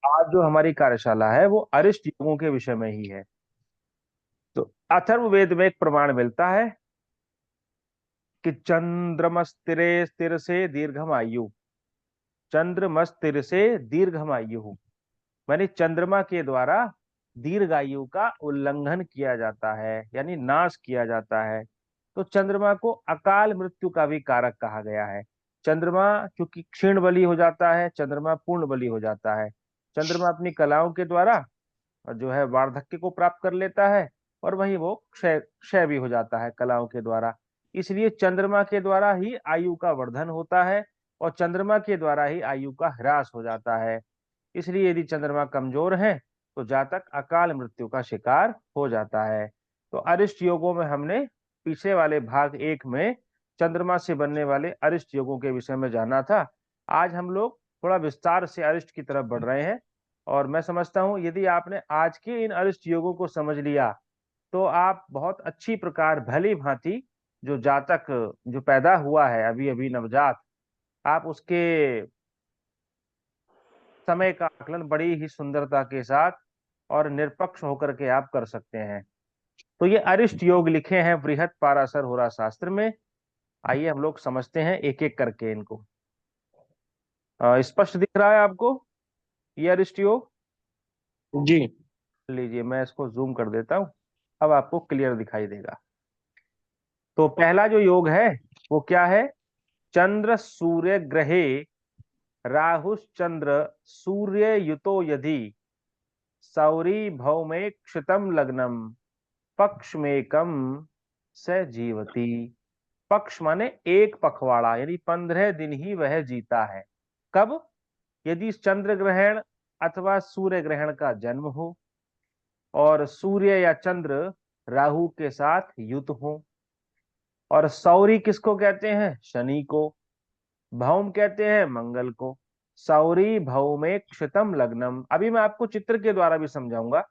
आज जो हमारी कार्यशाला है वो अरिष्ट योगों के विषय में ही है। तो अथर्ववेद में एक प्रमाण मिलता है कि चंद्रमस्तिरे स्थिर से दीर्घम आयु, चंद्रमस्तिर से दीर्घम आयु, मानी चंद्रमा के द्वारा दीर्घायु का उल्लंघन किया जाता है, यानी नाश किया जाता है। तो चंद्रमा को अकाल मृत्यु का भी कारक कहा गया है। चंद्रमा चूंकि क्षीण बली हो जाता है, चंद्रमा पूर्ण बली हो जाता है। चंद्रमा अपनी कलाओं के द्वारा जो है वार्धक्य को प्राप्त कर लेता है, और वहीं वो क्षय क्षय भी हो जाता है कलाओं के द्वारा। इसलिए चंद्रमा के द्वारा ही आयु का वर्धन होता है, और चंद्रमा के द्वारा ही आयु का ह्रास हो जाता है। इसलिए यदि चंद्रमा कमजोर है तो जातक अकाल मृत्यु का शिकार हो जाता है। तो अरिष्ट योगों में हमने पीछे वाले भाग 1 में चंद्रमा से बनने वाले अरिष्ट योगों के विषय में जाना था। आज हम लोग थोड़ा विस्तार से अरिष्ट की तरफ बढ़ रहे हैं, और मैं समझता हूं यदि आपने आज के इन अरिष्ट योगों को समझ लिया तो आप बहुत अच्छी प्रकार भली भांति जो जातक जो पैदा हुआ है अभी अभी नवजात, आप उसके समय का आकलन बड़ी ही सुंदरता के साथ और निरपक्ष होकर के आप कर सकते हैं। तो ये अरिष्ट योग लिखे हैं बृहत पाराशर होरा शास्त्र में। आइए हम लोग समझते हैं एक एक करके इनको। स्पष्ट दिख रहा है आपको ये अरिष्ट योग? जी। लीजिए मैं इसको जूम कर देता हूं, अब आपको क्लियर दिखाई देगा। तो पहला जो योग है वो क्या है? चंद्र सूर्य ग्रहे राहुश्चंद्र सूर्य युतो यदि सौरी भौमे क्षितम लग्नम पक्ष में कम स जीवती। पक्ष माने एक पखवाड़ा, यानी 15 दिन ही वह जीता है। कब? यदि चंद्र ग्रहण अथवा सूर्य ग्रहण का जन्म हो, और सूर्य या चंद्र राहु के साथ युत हो, और सौरी किसको कहते हैं? शनि को। भौम कहते हैं मंगल को। सौरी भौमे क्षितम लग्नम, अभी मैं आपको चित्र के द्वारा भी समझाऊंगा।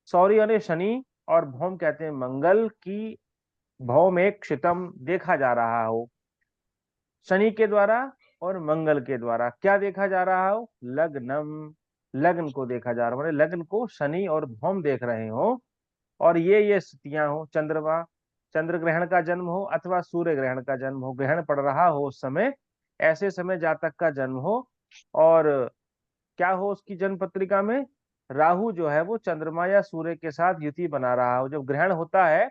सौरी यानी शनि, और भौम कहते हैं मंगल की भौम में क्षितम देखा जा रहा हो। शनि के द्वारा और मंगल के द्वारा क्या देखा जा रहा हो? लग्नम, लग्न को देखा जा रहा हो, लग्न को शनि और भौम देख रहे हो, और ये स्थितियां हो, चंद्रमा चंद्र ग्रहण का जन्म हो अथवा सूर्य ग्रहण का जन्म हो, ग्रहण पड़ रहा हो उस समय, ऐसे समय जातक का जन्म हो। और क्या हो उसकी जन्म पत्रिका में? राहु जो है वो चंद्रमा या सूर्य के साथ युति बना रहा हो। जब ग्रहण होता है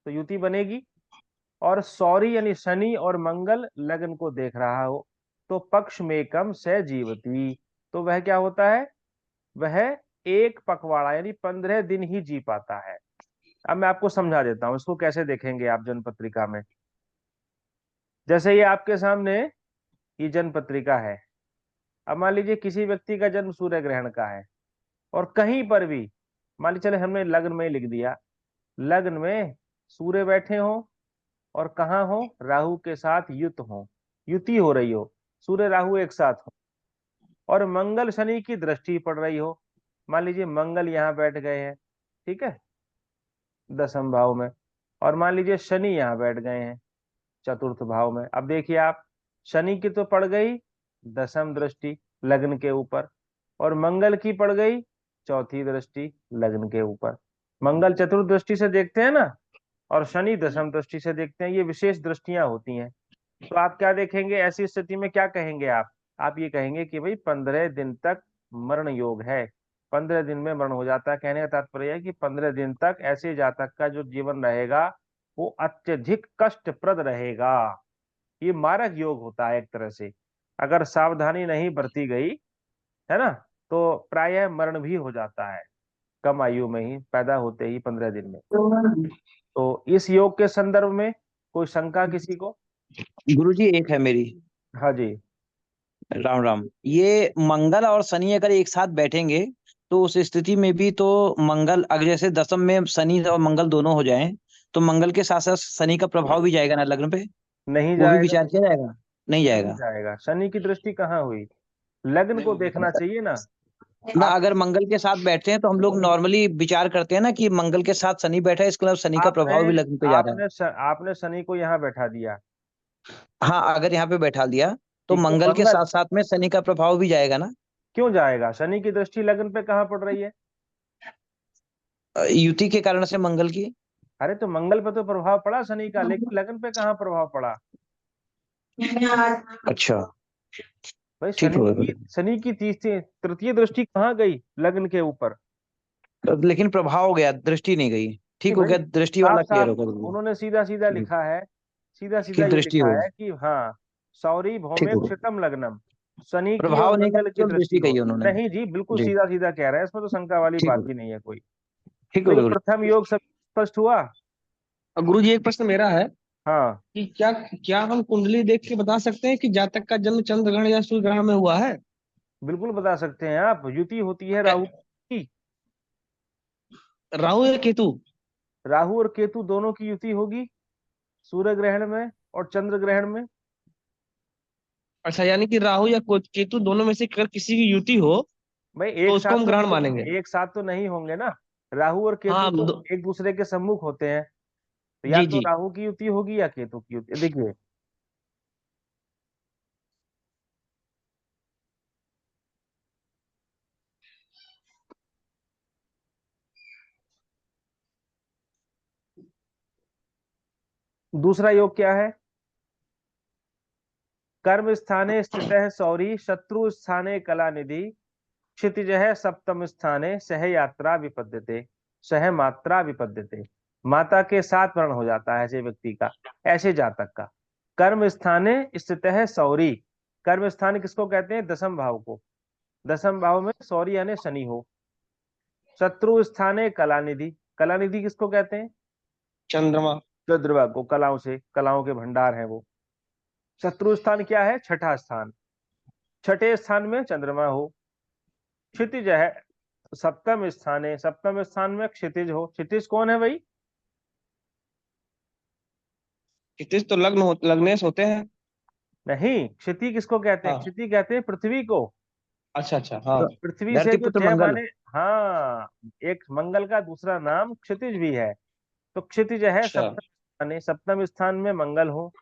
तो युति बनेगी, और सौरी यानी शनि और मंगल लग्न को देख रहा हो, तो पक्ष में कम से जीवती, तो वह क्या होता है? वह एक पखवाड़ा यानी 15 दिन ही जी पाता है। अब मैं आपको समझा देता हूं इसको कैसे देखेंगे आप जन्म पत्रिका में। जैसे ये आपके सामने ये जन्म पत्रिका है। अब मान लीजिए किसी व्यक्ति का जन्म सूर्य ग्रहण का है, और कहीं पर भी मान लीजिए चले हमने लग्न में लिख दिया, लग्न में सूर्य बैठे हो, और कहाँ हो? राहु के साथ युत हो, युति हो रही हो, सूर्य राहु एक साथ हो, और मंगल शनि की दृष्टि पड़ रही हो। मान लीजिए मंगल यहाँ बैठ गए हैं, ठीक है, 10th भाव में, और मान लीजिए शनि यहाँ बैठ गए हैं 4th भाव में। अब देखिए आप, शनि की तो पड़ गई 10th दृष्टि लग्न के ऊपर, और मंगल की पड़ गई 4थी दृष्टि लग्न के ऊपर। मंगल 4th दृष्टि से देखते हैं ना, और शनि 10th दृष्टि से देखते हैं, ये विशेष दृष्टियां होती हैं। तो आप क्या देखेंगे ऐसी स्थिति में? क्या कहेंगे आप ये कहेंगे कि भाई 15 दिन तक मरण योग है, 15 दिन में मरण हो जाता है। कहने का तात्पर्य है कि 15 दिन तक ऐसे जातक का जो जीवन रहेगा वो अत्यधिक कष्टप्रद रहेगा। ये मारक योग होता है एक तरह से, अगर सावधानी नहीं बरती गई, है ना, तो प्रायः मरण भी हो जाता है कम आयु में ही, पैदा होते ही 15 दिन में। तो इस योग के संदर्भ में कोई शंका किसी को? गुरुजी एक है मेरी। हाँ जी। राम राम। ये मंगल और शनि अगर एक साथ बैठेंगे तो उस स्थिति में भी तो मंगल अगर जैसे 10th में शनि और मंगल दोनों हो जाएं तो मंगल के साथ साथ शनि का प्रभाव भी जाएगा ना लग्न पे? नहीं वो भी जाएगा। विचार किया जाएगा? नहीं नहीं जाएगा। जाएगा, शनि की दृष्टि कहाँ हुई? लग्न को देखना चाहिए ना। ना आप अगर मंगल के साथ बैठते हैं तो हम लोग नॉर्मली विचार करते हैं ना कि मंगल के साथ शनि बैठा है, इसका मतलब शनि का आपने प्रभाव भी लग्न पे जा रहा है। आपने शनि को यहाँ बैठा दिया, हाँ, अगर यहाँ पे बैठा दिया तो ठीक है, मंगल के मंगल साथ साथ में शनि का प्रभाव भी जाएगा ना? क्यों जाएगा? शनि की दृष्टि लग्न पे कहाँ पड़ रही है? युति के कारण से मंगल की। अरे तो मंगल पे तो प्रभाव पड़ा शनि का, लेकिन लग्न पे कहाँ प्रभाव पड़ा? अच्छा, भाई ठीक हो गया। शनि की तीसरी तृतीय दृष्टि कहाँ गई लग्न के ऊपर? लेकिन प्रभाव हो गया, दृष्टि नहीं गई। नहीं ठीक हो भाई, गया, दृष्टि साफ वाला क्लियर साफ हो गया। उन्होंने सीधा सीधा जी, लिखा है, सीधा कि सीधा ये दृष्टि लिखा हो। है कि हाँ, सौरी ठीक भौमे हो गया, क्षितम लग्नम, शनि की और प्रभाव नहीं मंगल कहा, की केवल दृष्टि दृष्टि हो। कही उन्होंने। नहीं जी, बिल्कुल जी, सीधा सीधा कह रहे हैं, इसमें तो शंका वाली ठीक बात हो ही गया, नहीं है कोई। ठीक तो हो ये गया। प्रथम योग सब स्पष्ट हुआ। गुरु जी, एक प्रश्न मेरा है हाँ, कि क्या क्या हम कुंडली देख के बता सकते हैं कि जातक का जन्म चंद्र ग्रहण या सूर्य ग्रहण में हुआ है? बिल्कुल बता सकते हैं आप। युति होती है राहु की, राहु या केतु? राहु और केतु दोनों की युति होगी सूर्य ग्रहण में और चंद्र ग्रहण में। अच्छा, यानी कि राहु या केतु दोनों में से अगर किसी की युति हो भाई तो एक उसको साथ हम तो ग्रहण नहीं, मानेंगे। एक साथ तो नहीं होंगे ना। राहु और केतु हाँ, तो एक दूसरे के सम्मुख होते हैं, तो या जी तो जी। राहु की युति होगी या केतु की युति। देखिए, दूसरा योग क्या है? कर्म स्थाने स्थित है सौरी, शत्रु स्थाने कला निधि, क्षितिज है सप्तम स्थाने, सह यात्रा विपद्यते, सह मात्रा विपद्यते। माता के साथ मरण हो जाता है ऐसे व्यक्ति का, ऐसे जातक का। कर्म स्थाने स्थित है सौरी, कर्म स्थान किसको कहते हैं? दसम भाव को। दसम भाव में सौरी यानी शनि हो। शत्रु स्थाने कलानिधि, कलानिधि किसको कहते हैं? चंद्रमा। चंद्रमा को, कलाओं से, कलाओं के भंडार है वो। शत्रु स्थान क्या है? छठा स्थान। छठे स्थान में चंद्रमा हो। क्षितिज है सप्तम स्थान है, सप्तम स्थान में क्षितिज हो। क्षितिज कौन है भाई? क्षितिज तो लग्नेश होते हैं। नहीं, क्षिति किसको कहते हैं? हाँ। क्षिति कहते हैं पृथ्वी को। अच्छा अच्छा, हाँ। पृथ्वी से धरती जो पुत्र जय मंगल। माने, हाँ, एक मंगल का दूसरा नाम क्षितिज भी है। तो क्षितिज है अच्छा। सप्तम स्थान, सप्तम स्थान में मंगल हो,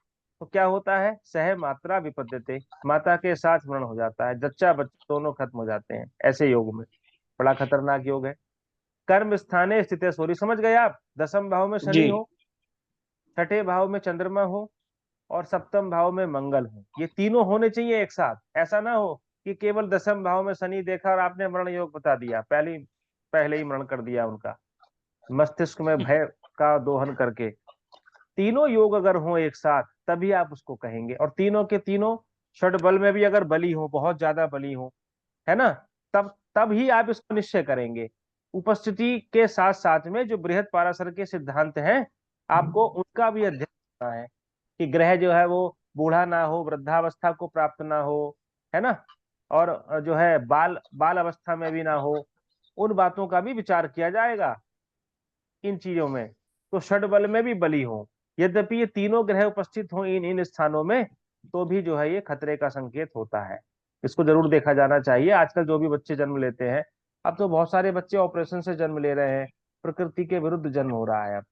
तो क्या होता है? सह मात्रा विपद्यते, माता के साथ मरण हो जाता है, जच्चा बच्चा दोनों खत्म हो जाते हैं ऐसे योग में। बड़ा खतरनाक योग है। कर्म स्थाने स्थित है सूर्य, समझ गए आप? दसम भाव में जी। शनि हो, छठे भाव में चंद्रमा हो, और सप्तम भाव में मंगल हो। ये तीनों होने चाहिए एक साथ। ऐसा ना हो कि केवल दसम भाव में शनि देखा और आपने मरण योग बता दिया, पहले ही मरण कर दिया उनका, मस्तिष्क में भय का दोहन करके। तीनों योग अगर हो एक साथ तभी आप उसको कहेंगे, और तीनों के तीनों षड बल में भी अगर बली हो, बहुत ज्यादा बली हो, है ना, तब ही आप इसको निश्चय करेंगे। उपस्थिति के साथ साथ में जो बृहद पाराशर के सिद्धांत हैं, आपको उनका भी अध्ययन करना है कि ग्रह जो है वो बूढ़ा ना हो, वृद्धावस्था को प्राप्त ना हो, है ना, और जो है बाल बाल अवस्था में भी ना हो। उन बातों का भी विचार किया जाएगा इन चीजों में। तो षड बल में भी बली हो, यद्यपि ये तीनों ग्रह उपस्थित हो इन इन स्थानों में, तो भी जो है ये खतरे का संकेत होता है। इसको जरूर देखा जाना चाहिए। आजकल जो भी बच्चे जन्म लेते हैं, अब तो बहुत सारे बच्चे ऑपरेशन से जन्म ले रहे हैं, प्रकृति के विरुद्ध जन्म हो रहा है अब।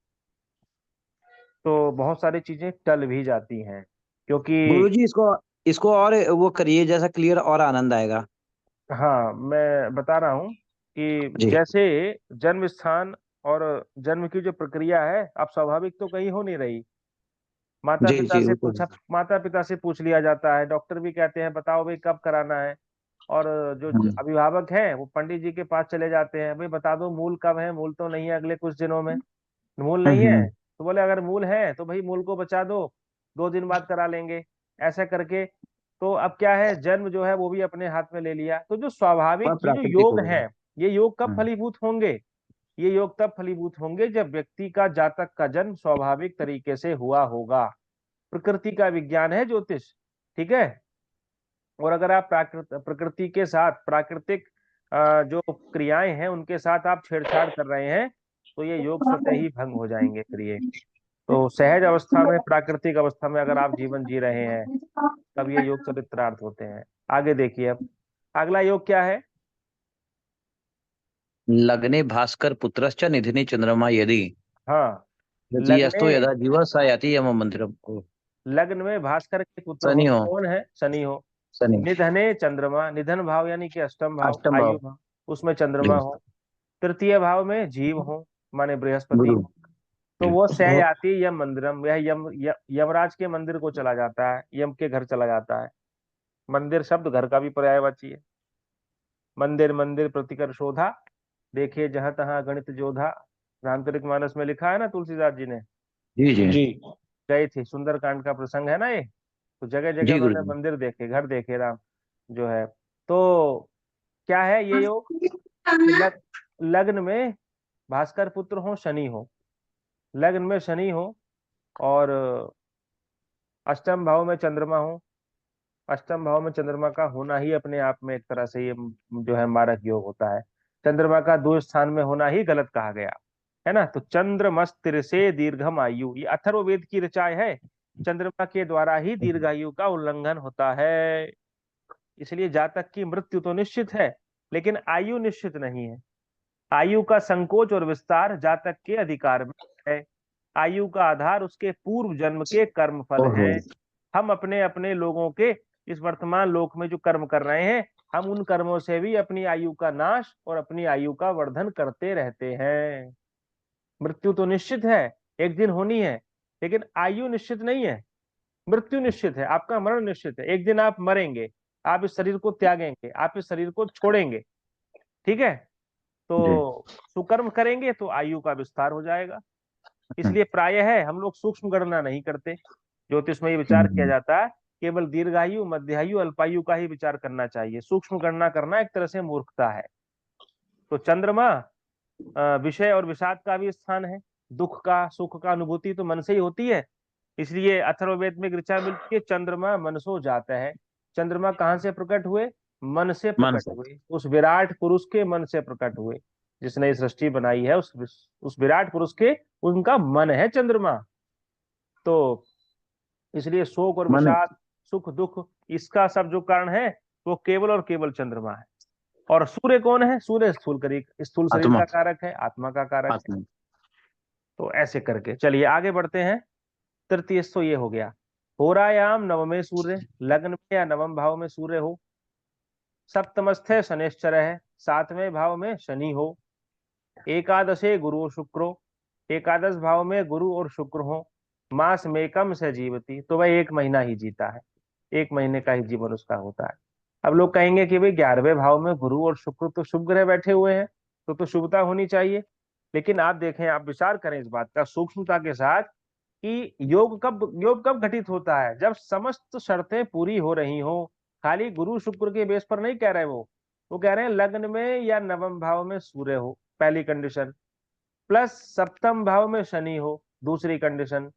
तो बहुत सारी चीजें टल भी जाती हैं, क्योंकि गुरुजी, इसको इसको और वो करिए, जैसा क्लियर और आनंद आएगा। हाँ, मैं बता रहा हूँ कि जी जैसे जन्म स्थान और जन्म की जो प्रक्रिया है, अब स्वाभाविक तो कहीं हो नहीं रही। जी जी, वो तो। माता पिता से पूछ लिया जाता है, डॉक्टर भी कहते हैं बताओ भाई कब कराना है। और जो हम्म, अभिभावक हैं वो पंडित जी के पास चले जाते हैं, भाई बता दो मूल कब है, मूल तो नहीं है अगले कुछ दिनों में, मूल नहीं है। हम्म, तो बोले अगर मूल है तो भाई मूल को बचा दो, 2 दिन बाद करा लेंगे, ऐसा करके। तो अब क्या है, जन्म जो है वो भी अपने हाथ में ले लिया। तो जो स्वाभाविक वह ये जो प्राकृतिक योग हो गया। है, ये योग कब हम्म, फलीभूत होंगे? ये योग तब फलीभूत होंगे जब व्यक्ति का जातक का जन्म स्वाभाविक तरीके से हुआ होगा। प्रकृति का विज्ञान है ज्योतिष, ठीक है। और अगर आप प्रकृति के साथ, प्राकृतिक जो क्रियाएं हैं उनके साथ आप छेड़छाड़ कर रहे हैं, तो ये योग स्वतः ही भंग हो जाएंगे फिर ये। तो सहज अवस्था में, प्राकृतिक अवस्था में अगर आप जीवन जी रहे हैं, तब ये योग चरित्रार्थ होते हैं। आगे देखिए अब, अगला योग क्या है? लग्ने भास्कर पुत्रश्च निधिने चंद्रमा यदि हाँ, यदि लग्ने, अस्तो यदा जीव स याति यम मंदिरम को। लग्न में भास्कर के पुत्र हो, शनि हो। कौन है? शनि हो। शनि। निधने चंद्रमा, निधन भाव यानी कि अष्टम भाव, अष्टम आयु भाव भाव, उसमें चंद्रमा हो। तृतीय भाव में जीव हो, माने बृहस्पति गुरु। हो। तो वो सह बहुत याति यम मंदिरम, यह यमराज के मंदिर को चला जाता है, यम के घर चला जाता है। मंदिर शब्द घर का भी पर्यायवाची है। मंदिर मंदिर प्रतिकर शोधा, देखिए जहां तहां गणित जोधा। रामचरितमानस में लिखा है ना तुलसीदास जी ने, जी जी जी। गए थे, सुंदरकांड का प्रसंग है ना ये। तो जगह जगह जी गुरु उन्होंने जी। मंदिर देखे, घर देखे राम जो है। तो क्या है ये योग कि लग्न में भास्कर पुत्र हो, शनि हो, लग्न में शनि हो, और अष्टम भाव में चंद्रमा हो। अष्टम भाव में चंद्रमा का होना ही अपने आप में एक तरह से ये जो है मारक योग होता है। चंद्रमा का दो स्थान में होना ही गलत कहा गया है ना। तो चंद्रमस्तिर से दीर्घम आयु, ये अथर्ववेद की ऋचाएं है। चंद्रमा के द्वारा ही दीर्घायु का उल्लंघन होता है। इसलिए जातक की मृत्यु तो निश्चित है, लेकिन आयु निश्चित नहीं है। आयु का संकोच और विस्तार जातक के अधिकार में है। आयु का आधार उसके पूर्व जन्म के कर्म फल ओहो। हैं। हम अपने अपने लोगों के इस वर्तमान लोक में जो कर्म कर रहे हैं, हम उन कर्मों से भी अपनी आयु का नाश और अपनी आयु का वर्धन करते रहते हैं। मृत्यु तो निश्चित है, एक दिन होनी है, लेकिन आयु निश्चित नहीं है। मृत्यु निश्चित है, आपका मरण निश्चित है, एक दिन आप मरेंगे, आप इस शरीर को त्यागेंगे, आप इस शरीर को छोड़ेंगे। ठीक है। जी। तो सुकर्म करेंगे तो आयु का विस्तार हो जाएगा। इसलिए प्रायः है हम लोग सूक्ष्म गणना नहीं करते। ज्योतिष में ये विचार किया जाता है केवल दीर्घायु, मध्यायु, अल्पायु का ही विचार करना चाहिए। सूक्ष्म गणना करना एक तरह से मूर्खता है। तो चंद्रमा विषय और विषाद का भी स्थान है। दुख का, सुख का अनुभूति तो मन से ही होती है। इसलिए अथर्ववेद में एक ऋचा मिलती है, चंद्रमा मनसो जाता है। चंद्रमा कहाँ से प्रकट हुए? मन से मन प्रकट से। हुए, उस विराट पुरुष के मन से प्रकट हुए। जिसने ये सृष्टि बनाई है, उस विराट पुरुष के, उनका मन है चंद्रमा। तो इसलिए शोक और मन। विषाद, सुख दुख, इसका सब जो कारण है वो केवल और केवल चंद्रमा है। और सूर्य कौन है? सूर्य स्थूल शरीर आत्मा। का कारक है, आत्मा का कारक है। आत्मा। तो ऐसे करके चलिए आगे बढ़ते हैं। तृतीय तो ये हो गया। होरायाम नवमे सूर्य, लग्न में या नवम भाव में सूर्य हो। सप्तमस्थे शनिश्चर है, सातवें भाव में शनि हो। एकादशे गुरु शुक्रो, एकादश भाव में गुरु और शुक्र हो। मास में कम से जीवती, तो वह एक महीना ही जीता है, एक महीने का ही जीवन उसका होता है। अब लोग कहेंगे कि भाई 11वें भाव में गुरु और शुक्र तो शुभ ग्रह बैठे हुए हैं, तो शुभता होनी चाहिए। लेकिन आप देखें, आप विचार करें इस बात का सूक्ष्मता के साथ कि योग कब घटित होता है? जब समस्त शर्तें पूरी हो रही हो। खाली गुरु शुक्र के बेस पर नहीं कह रहे वो कह रहे हैं लग्न में या नवम भाव में सूर्य हो, पहली कंडीशन, प्लस सप्तम भाव में शनि हो, दूसरी कंडीशन,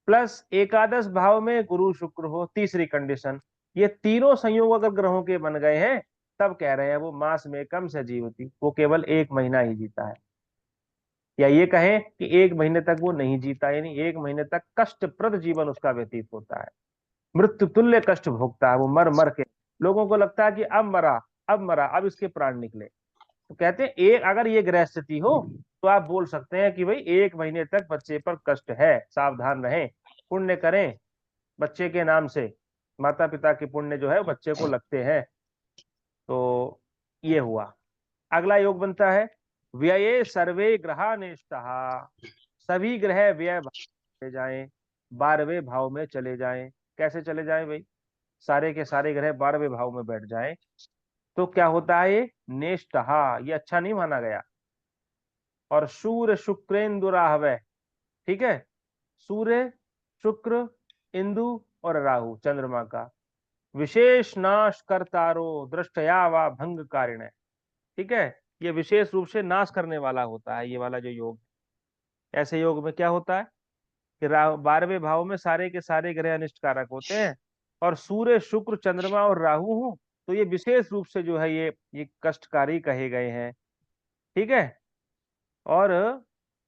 प्लस एकादश भाव में गुरु शुक्र हो, तीसरी कंडीशन। ये तीनों संयोग अगर ग्रहों के बन गए हैं, तब कह रहे हैं वो मास में कम से जीवती, वो केवल एक महीना ही जीता है। या ये कहें कि एक महीने तक वो नहीं जीता, यानी एक महीने तक कष्टप्रद जीवन उसका व्यतीत होता है, मृत्यु तुल्य कष्ट भोगता है वो, मर मर के। लोगों को लगता है कि अब मरा, अब मरा, अब इसके प्राण निकले। तो कहते हैं एक अगर ये ग्रह स्थिति हो, तो आप बोल सकते हैं कि भाई एक महीने तक बच्चे पर कष्ट है, सावधान रहें, पुण्य करें बच्चे के नाम से। माता पिता के पुण्य जो है बच्चे को लगते हैं। तो ये हुआ। अगला योग बनता है व्यये सर्वे ग्रहा नेष्टः, सभी ग्रह व्यय भाव चले जाएं, 12वें भाव में चले जाएं। कैसे चले जाएं भाई? सारे के सारे ग्रह 12वें भाव में बैठ जाएं। तो क्या होता है? ये नेष्टः, ये अच्छा नहीं माना गया। और सूर्य शुक्रेंदु राहवे, ठीक है, सूर्य, शुक्र, इंदु और राहु चंद्रमा का विशेष नाश करतारो दृष्टया व भंग कारिण, ठीक है। ये विशेष रूप से नाश करने वाला होता है, ये वाला जो योग। ऐसे योग में क्या होता है कि 12वें भाव में सारे के सारे ग्रह अनिष्ट कारक होते हैं, और सूर्य, शुक्र, चंद्रमा और राहु हो, तो ये विशेष रूप से जो है ये कष्टकारी कहे गए हैं। ठीक है। और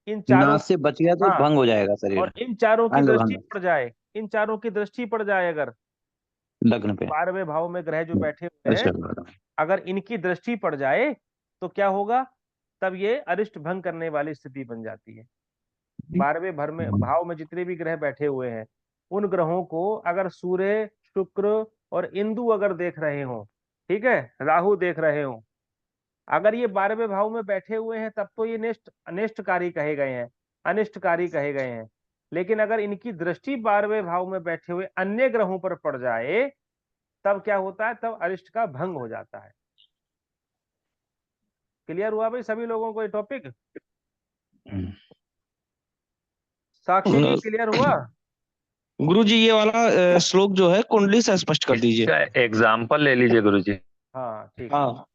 इन चारों, नाश से बच गया तो हाँ, भंग हो जाएगा शरीर। और इन चारों की अंग दृष्टि भंग। पड़ जाए, इन चारों की दृष्टि पड़ जाए अगर, लग्न पे। 12वें भाव में ग्रह जो बैठे हुए हैं, अच्छा। अगर इनकी दृष्टि पड़ जाए तो क्या होगा? तब ये अरिष्ट भंग करने वाली स्थिति बन जाती है। 12वें भर में भाव में जितने भी ग्रह बैठे हुए हैं, उन ग्रहों को अगर सूर्य, शुक्र और इंदु अगर देख रहे हो, ठीक है, राहु देख रहे हो, अगर ये 12वें भाव में बैठे हुए हैं तब तो ये अनिष्टकारी कहे गए हैं, अनिष्टकारी कहे गए हैं। लेकिन अगर इनकी दृष्टि 12वें भाव में बैठे हुए अन्य ग्रहों पर पड़ जाए तब क्या होता है, तब अरिष्ट का भंग हो जाता है। क्लियर हुआ भाई सभी लोगों को ये टॉपिक? साक्षी जी क्लियर हुआ? गुरुजी ये वाला श्लोक जो है कुंडली से स्पष्ट कर दीजिए। इसका एग्जाम्पल ले लीजिए गुरुजी। हाँ ठीक है। हाँ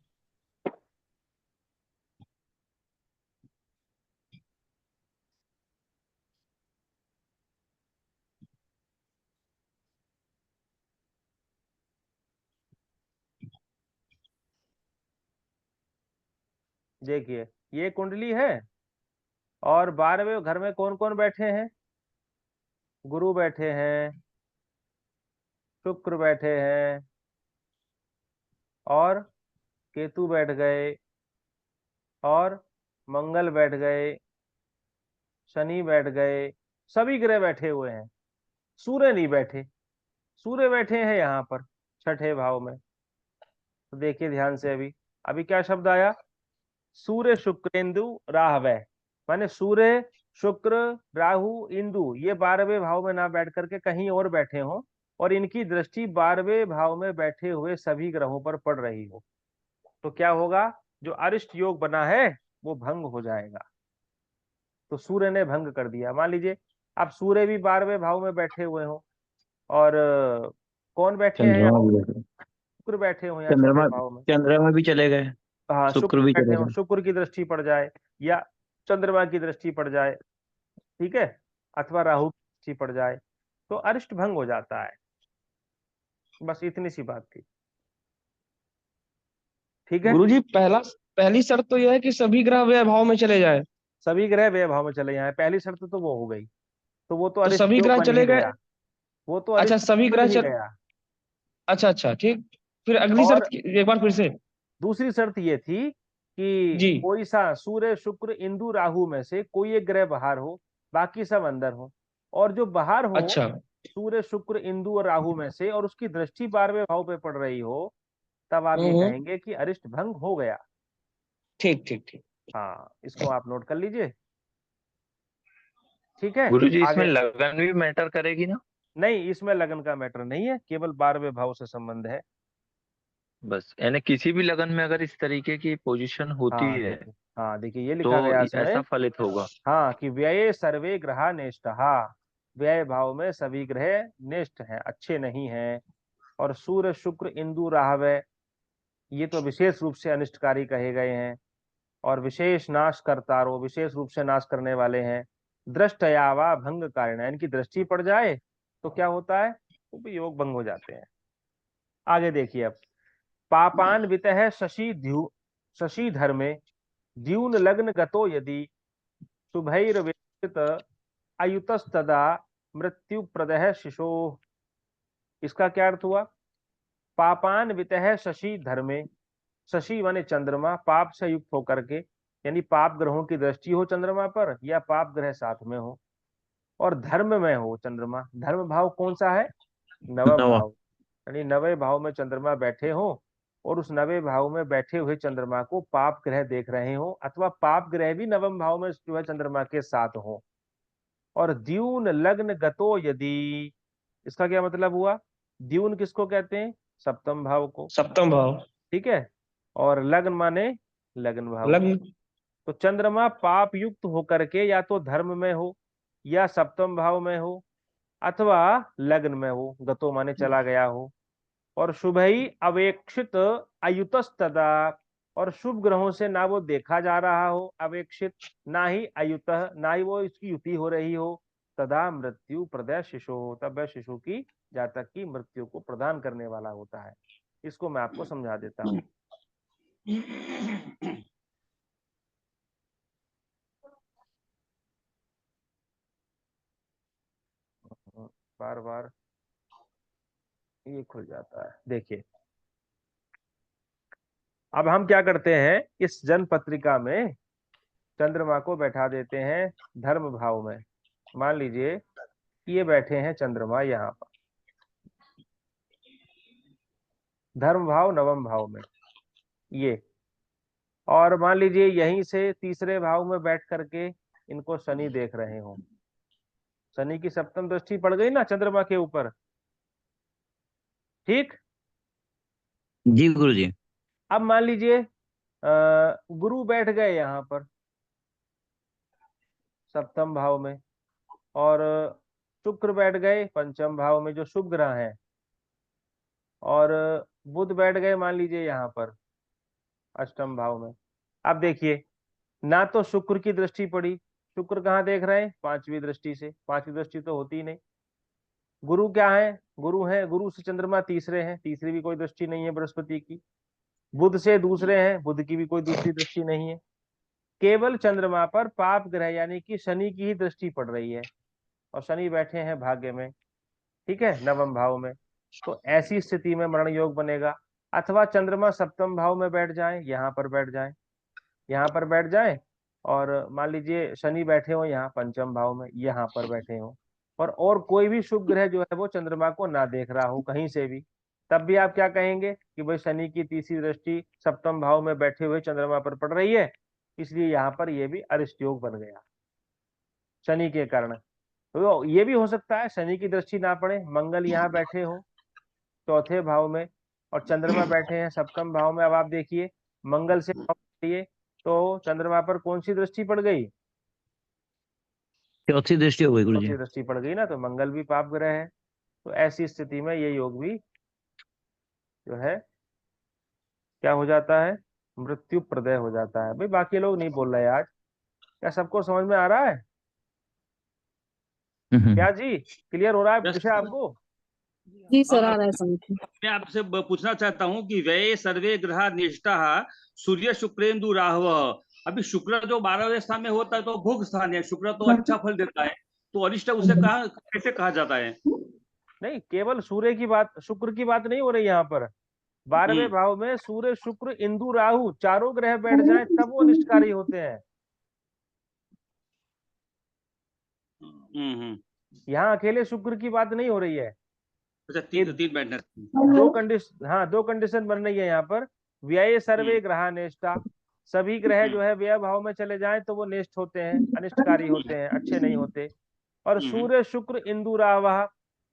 देखिए ये कुंडली है और 12वें घर में कौन कौन बैठे हैं? गुरु बैठे हैं, शुक्र बैठे हैं, और केतु बैठ गए, और मंगल बैठ गए, शनि बैठ गए, सभी ग्रह बैठे हुए हैं। सूर्य नहीं बैठे, सूर्य बैठे हैं यहाँ पर छठे भाव में। तो देखिए ध्यान से, अभी अभी क्या शब्द आया? सूर्य शुक्रेंदु राहवै, माने सूर्य शुक्र राहु इंदु ये 12वें भाव में ना बैठ करके कहीं और बैठे हो और इनकी दृष्टि 12वें भाव में बैठे हुए सभी ग्रहों पर पड़ रही हो, तो क्या होगा? जो अरिष्ट योग बना है वो भंग हो जाएगा। तो सूर्य ने भंग कर दिया। मान लीजिए अब सूर्य भी 12वें भाव में बैठे हुए हो और कौन बैठे हैं यहाँ? चंद्रमा भी बैठे, शुक्र बैठे हो यहाँ छठे चंद्रमा भाव में। चंद्रमा भी चले गए, हाँ शुक्र शुक्र भी बैठे चले हो, गए। शुक्र की दृष्टि पड़ जाए या चंद्रमा की दृष्टि पड़ जाए, ठीक है, अथवा राहु की दृष्टि पड़ जाए तो अरिष्ट भंग हो जाता है। बस इतनी सी बात थी, ठीक है। गुरुजी पहली शर्त तो यह है कि सभी ग्रह व्यय भाव में चले जाए। सभी ग्रह व्यय भाव में चले जाए, पहली शर्त तो वो हो गई, तो वो तो तो अरिष्ट सभी योग ग्रह बन ही चले गए। गया, वो तो अच्छा अरिष्ट सभी बन ग्रह ही चल गया। अच्छा अच्छा ठीक। फिर अगली शर्त और एक बार फिर से। दूसरी शर्त ये थी कि जी कोई सा सूर्य शुक्र इंदु राहु में से कोई एक ग्रह बाहर हो, बाकी सब अंदर हो, और जो बाहर हो अच्छा सूर्य शुक्र इंदु और राहु में से और उसकी दृष्टि 12वें भाव पे पड़ रही हो, तब आप ये हम्म, कहेंगे कि अरिष्ट भंग हो गया। ठीक ठीक ठीक। हाँ इसको आप नोट कर लीजिए, ठीक है। गुरुजी इसमें आगे लगन भी मैटर करेगी ना? नहीं, इसमें लगन का मैटर नहीं है, केवल 12वें भाव से संबंध है। बस यानी किसी भी लगन में अगर इस तरीके की पोजीशन होती हाँ है देखिए, हाँ देखिए ये तो लिखा गया इसमें, ऐसा फलित होगा। हाँ कि व्यय सर्वे ग्रहा नेष्टहा, व्यय भाव में सभी ग्रह नेष्ट हैं, अच्छे नहीं हैं। और सूर्य शुक्र इंदु राहवे ये तो विशेष रूप से अनिष्टकारी कहे गए हैं और विशेष नाश करतारो विशेष रूप से नाश करने वाले हैं। दृष्टयावा भंग कारण, इनकी दृष्टि पड़ जाए तो क्या होता है? उपयोग भंग हो जाते हैं। आगे देखिए अब, पापान वितः शशि धर्मे द्यून लग्न गतो यदि शुभैर्वेक्षित अयुतस्तदा मृत्यु प्रदह शिशो। इसका क्या अर्थ हुआ? पापान वितः शशि धर्मे, शशि माने चंद्रमा, पाप से युक्त होकर के, यानी पाप ग्रहों की दृष्टि हो चंद्रमा पर या पाप ग्रह साथ में हो, और धर्म में हो चंद्रमा। धर्म भाव कौन सा है? नवम नवा, भाव, यानी नवे भाव में चंद्रमा बैठे हो और उस नवे भाव में बैठे हुए चंद्रमा को पाप ग्रह देख रहे हो, अथवा पाप ग्रह भी नवम भाव में जो है चंद्रमा के साथ हो। और द्यून लग्न गतो यदि, इसका क्या मतलब हुआ? द्यून किसको कहते हैं? सप्तम भाव को, सप्तम भाव ठीक है। और लग्न माने लग्न भाव को। लग्न। तो चंद्रमा पाप युक्त होकर के या तो धर्म में हो या सप्तम भाव में हो अथवा लग्न में हो, गतो माने चला गया हो, और शुभ ही अवेक्षित अयुतस्तदा, और शुभ ग्रहों से ना वो देखा जा रहा हो अवेक्षित, ना ही अयुत, ना ही वो इसकी युति हो रही हो, तदा मृत्यु प्रदय शिशु हो, तब वह शिशु की जातक की मृत्यु को प्रदान करने वाला होता है। इसको मैं आपको समझा देता हूँ। बार बार ये खुल जाता है, देखिए अब हम क्या करते हैं, इस जन्म पत्रिका में चंद्रमा को बैठा देते हैं धर्म भाव में। मान लीजिए कि ये बैठे हैं चंद्रमा यहाँ पर, धर्म भाव नवम भाव में ये। और मान लीजिए यहीं से तीसरे भाव में बैठ करके इनको शनि देख रहे हो, शनि की सप्तम दृष्टि पड़ गई ना चंद्रमा के ऊपर, ठीक। जी गुरु जी। अब मान लीजिए गुरु बैठ गए यहाँ पर सप्तम भाव में, और शुक्र बैठ गए पंचम भाव में जो शुभ ग्रह है, और बुध बैठ गए मान लीजिए यहाँ पर अष्टम भाव में। अब देखिए, ना तो शुक्र की दृष्टि पड़ी, शुक्र कहाँ देख रहे हैं, पांचवी दृष्टि से, पांचवी दृष्टि तो होती ही नहीं। गुरु क्या है, गुरु है, गुरु से चंद्रमा तीसरे हैं, तीसरी भी कोई दृष्टि नहीं है बृहस्पति की। बुध से दूसरे हैं, बुध की भी कोई दूसरी दृष्टि नहीं है। केवल चंद्रमा पर पाप ग्रह यानी कि शनि की ही दृष्टि पड़ रही है, और शनि बैठे हैं भाग्य में, ठीक है, नवम भाव में। तो ऐसी स्थिति में मरण योग बनेगा। अथवा चंद्रमा सप्तम भाव में बैठ जाए, यहाँ पर बैठ जाए, यहाँ पर बैठ जाए, और मान लीजिए शनि बैठे हो यहाँ पंचम भाव में, यहाँ पर बैठे हो, और कोई भी शुभ ग्रह जो है वो चंद्रमा को ना देख रहा हो कहीं से भी, तब भी आप क्या कहेंगे कि भाई शनि की तीसरी दृष्टि सप्तम भाव में बैठे हुए चंद्रमा पर पड़ रही है, इसलिए यहाँ पर ये भी अरिष्ट योग बन गया शनि के कारण। तो ये भी हो सकता है शनि की दृष्टि ना पड़े, मंगल यहाँ बैठे हो चौथे भाव में, और चंद्रमा बैठे हैं सप्तम भाव में। अब आप देखिए, मंगल से तो चंद्रमा पर कौन सी दृष्टि पड़ गई, चौथी दृष्टि हो गई गुरु जी। चौथी दृष्टि पड़ गई ना, तो मंगल भी पाप ग्रह है। तो ऐसी स्थिति में ये योग भी जो है क्या हो जाता है, मृत्यु प्रदय हो जाता है। भाई बाकी लोग नहीं बोल रहे आज, क्या सबको समझ में आ रहा है क्या जी, क्लियर हो रहा है विषय आपको? जी सर, आ रहा है समझ में। मैं आपसे पूछना चाहता हूँ कि व्यय सर्वे ग्रह निष्ठा सूर्य शुक्रेंदु राहव। अभी शुक्र जो 12वें स्थान में होता है तो भोग स्थान है, शुक्र तो अच्छा फल देता है, तो अरिष्ट उसे कहा कैसे कहा जाता है? नहीं, केवल सूर्य की बात, शुक्र की बात नहीं हो रही यहाँ पर। 12वें भाव में सूर्य शुक्र इंदु राहु चारों ग्रह बैठ जाए तब वो निष्कारी होते हैं। यहाँ अकेले शुक्र की बात नहीं हो रही है। अच्छा, तीन बैठना। दो कंडीशन, हाँ दो कंडीशन बन रही है यहाँ पर। व्यय सर्वे ग्रह नेष्टा, सभी ग्रह जो है व्यय भाव में चले जाएं तो वो नेष्ट होते हैं, अनिष्टकारी होते हैं, अच्छे नहीं होते। और सूर्य शुक्र इंदु रावह,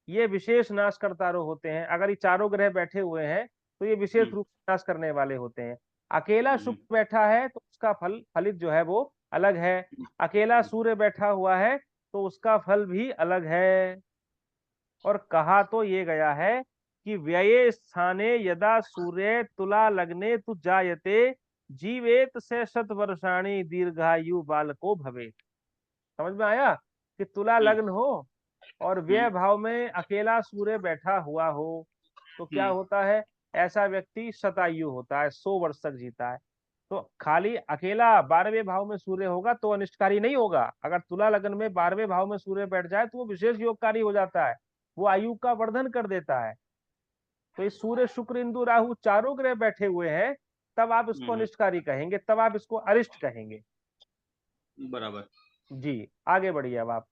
ये विशेष नाश करता होते हैं। अगर ये चारों ग्रह बैठे हुए हैं तो ये विशेष रूप से नाश करने वाले होते हैं। अकेला शुक्र बैठा है तो उसका फलित जो है वो अलग है, अकेला सूर्य बैठा हुआ है तो उसका फल भी अलग है। और कहा तो ये गया है कि व्यये स्थाने यदा सूर्य तुला लग्ने तु जायते जीवेत से शत वर्षाणी दीर्घायु बालको भवेत। समझ में आया कि तुला लग्न हो और व्यय भाव में अकेला सूर्य बैठा हुआ हो तो क्या होता है, ऐसा व्यक्ति शतायु होता है, 100 वर्ष तक जीता है। तो खाली अकेला 12वें भाव में सूर्य होगा तो अनिष्टकारी नहीं होगा, अगर तुला लगन में 12वें भाव में सूर्य बैठ जाए तो वो विशेष योगकारी हो जाता है, वो आयु का वर्धन कर देता है। तो इस सूर्य शुक्र इंदु राहु चारों ग्रह बैठे हुए हैं, तब आप इसको अनिष्टकारी कहेंगे, तब आप इसको अरिष्ट कहेंगे। बराबर जी, आगे बढ़िए। अब आप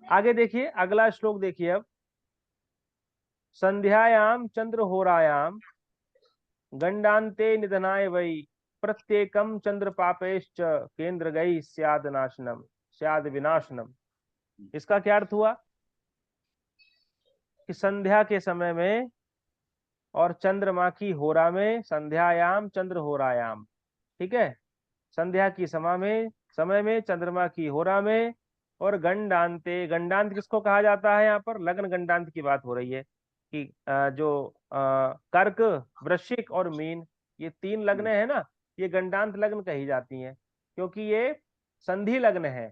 आगे देखिए, अगला श्लोक देखिए। अब संध्यायाम चंद्र होरायाम गंडान्ते निधनाय वै प्रत्येकम चंद्र पापेश्च केंद्र गई स्याद नाशनम स्याद विनाशनम। इसका क्या अर्थ हुआ कि संध्या के समय में और चंद्रमा की होरा में, संध्यायाम चंद्र होरायाम, ठीक है, संध्या की समय में चंद्रमा की होरा में, और गंडांते, गंडांत किसको कहा जाता है, यहाँ पर लगन गंडांत की बात हो रही है कि जो कर्क वृश्चिक और मीन, ये 3 लग्न है ना, ये गंडांत लग्न कही जाती हैं क्योंकि ये संधि लग्न है।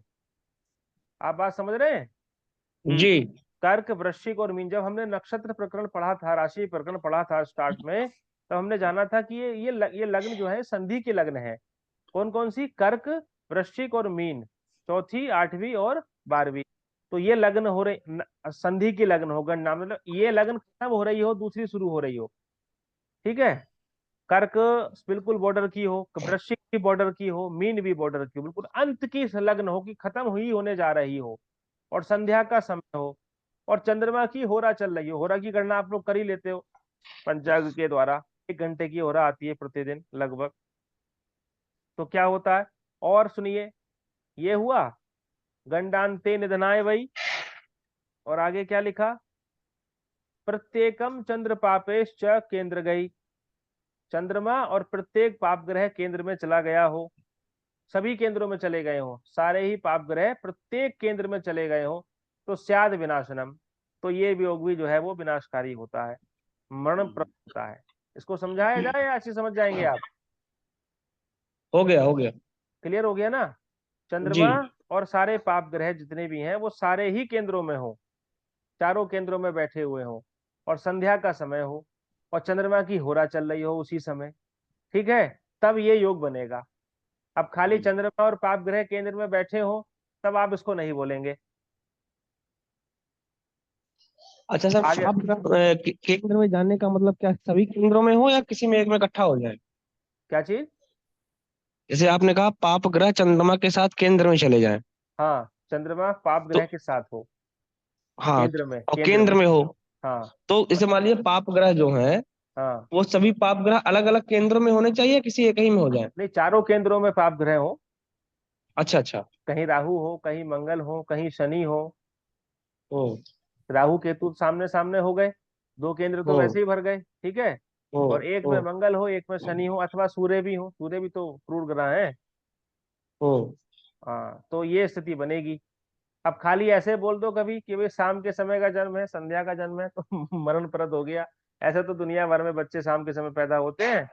आप बात समझ रहे हैं जी। कर्क वृश्चिक और मीन, जब हमने नक्षत्र प्रकरण पढ़ा था, राशि प्रकरण पढ़ा था स्टार्ट में, तब हमने जाना था कि ये लग्न जो है संधि के लग्न है। कौन कौन सी, कर्क वृश्चिक और मीन, चौथी आठवीं और 12वीं। तो ये लग्न हो रही, संधि की लग्न हो, गणना मतलब ये लग्न खत्म हो रही हो दूसरी शुरू हो रही हो, ठीक है। कर्क बिल्कुल बॉर्डर की हो, वृश्चिक की बॉर्डर की हो, मीन भी बॉर्डर की हो, बिल्कुल अंत की लग्न हो कि खत्म हुई होने जा रही हो, और संध्या का समय हो, और चंद्रमा की होरा चल रही हो। होरा की गणना आप लोग कर ही लेते हो, पंचांग के द्वारा 1 घंटे की होरा आती है प्रतिदिन लगभग। तो क्या होता है, और सुनिए, ये हुआ गंडांते निधनाय वही, और आगे क्या लिखा, प्रत्येकम चंद्र पापेश्च केंद्र गई, चंद्रमा और प्रत्येक पाप ग्रह केंद्र में चला गया हो, सभी केंद्रों में चले गए हो, सारे ही पाप ग्रह प्रत्येक केंद्र में चले गए हो, तो स्याद विनाशनम, तो ये वियोग भी जो है वो विनाशकारी होता है, मरणप्रद होता है। इसको समझाया जाए या ऐसे समझ जाएंगे आप? हो गया, हो गया। क्लियर हो गया ना? जी। चंद्रमा और सारे पाप ग्रह जितने भी हैं वो सारे ही केंद्रों में हो, चारों केंद्रों में बैठे हुए हो, और संध्या का समय हो, और चंद्रमा की होरा चल रही हो उसी समय, ठीक है, तब ये योग बनेगा। अब खाली चंद्रमा और पाप ग्रह केंद्र में बैठे हो तब आप इसको नहीं बोलेंगे। अच्छा सर, आगे आप केंद्र में जाने का मतलब क्या, सभी केंद्रों में हो या किसी में एक में इकट्ठा हो जाए? क्या चीज? जैसे आपने कहा पाप ग्रह चंद्रमा के साथ केंद्र में चले जाएं, हाँ, चंद्रमा पाप तो ग्रह के साथ हो, हाँ, केंद्र में, और केंद्र केंद्र में। में हो, हाँ तो इसे मान लीजिए पाप ग्रह जो है हाँ, वो सभी पाप ग्रह अलग अलग केंद्रों में होने चाहिए या किसी एक ही में हो जाए? नहीं, चारों केंद्रों में पाप ग्रह हो, अच्छा अच्छा। कहीं राहु हो, कहीं मंगल हो, कहीं शनि हो। ओ राहु केतु सामने सामने हो गए, 2 केंद्र तो ओ वैसे ही भर गए, ठीक है, ओ और एक ओ में मंगल हो, एक में शनि हो, अथवा सूर्य भी हो, सूर्य भी तो क्रूर ग्रह है। ओ हाँ, तो ये स्थिति बनेगी। अब खाली ऐसे बोल दो कभी कि भाई शाम के समय का जन्म है, संध्या का जन्म है, तो मरणप्रद हो गया। ऐसे तो दुनिया भर में बच्चे शाम के समय पैदा होते हैं,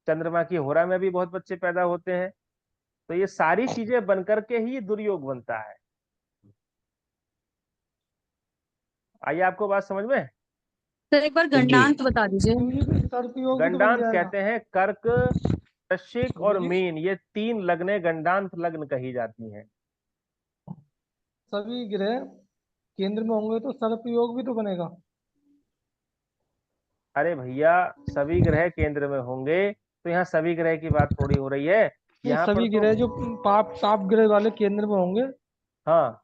चंद्रमा की होरा में भी बहुत बच्चे पैदा होते हैं, तो ये सारी चीजें बनकर के ही दुर्योग बनता है। आइए, आपको बात समझ में? सर एक बार जी। गंडांत बता दीजिए। तो ये भी सर्पयोग भी तो बन गंडांत जाएगा। कहते हैं कर्क, वृश्चिक और जी। मीन, ये 3 लग्नें गंडांत लग्न कही जाती हैं। सभी ग्रह केंद्र में होंगे तो सर्पयोग भी तो बनेगा। अरे भैया, सभी ग्रह केंद्र में होंगे तो यहाँ सभी ग्रह की बात थोड़ी हो रही है, नहीं, यहाँ पर सभी तो। ग्रह जो पाप साप ग्रह वाले केंद्र में होंगे, हाँ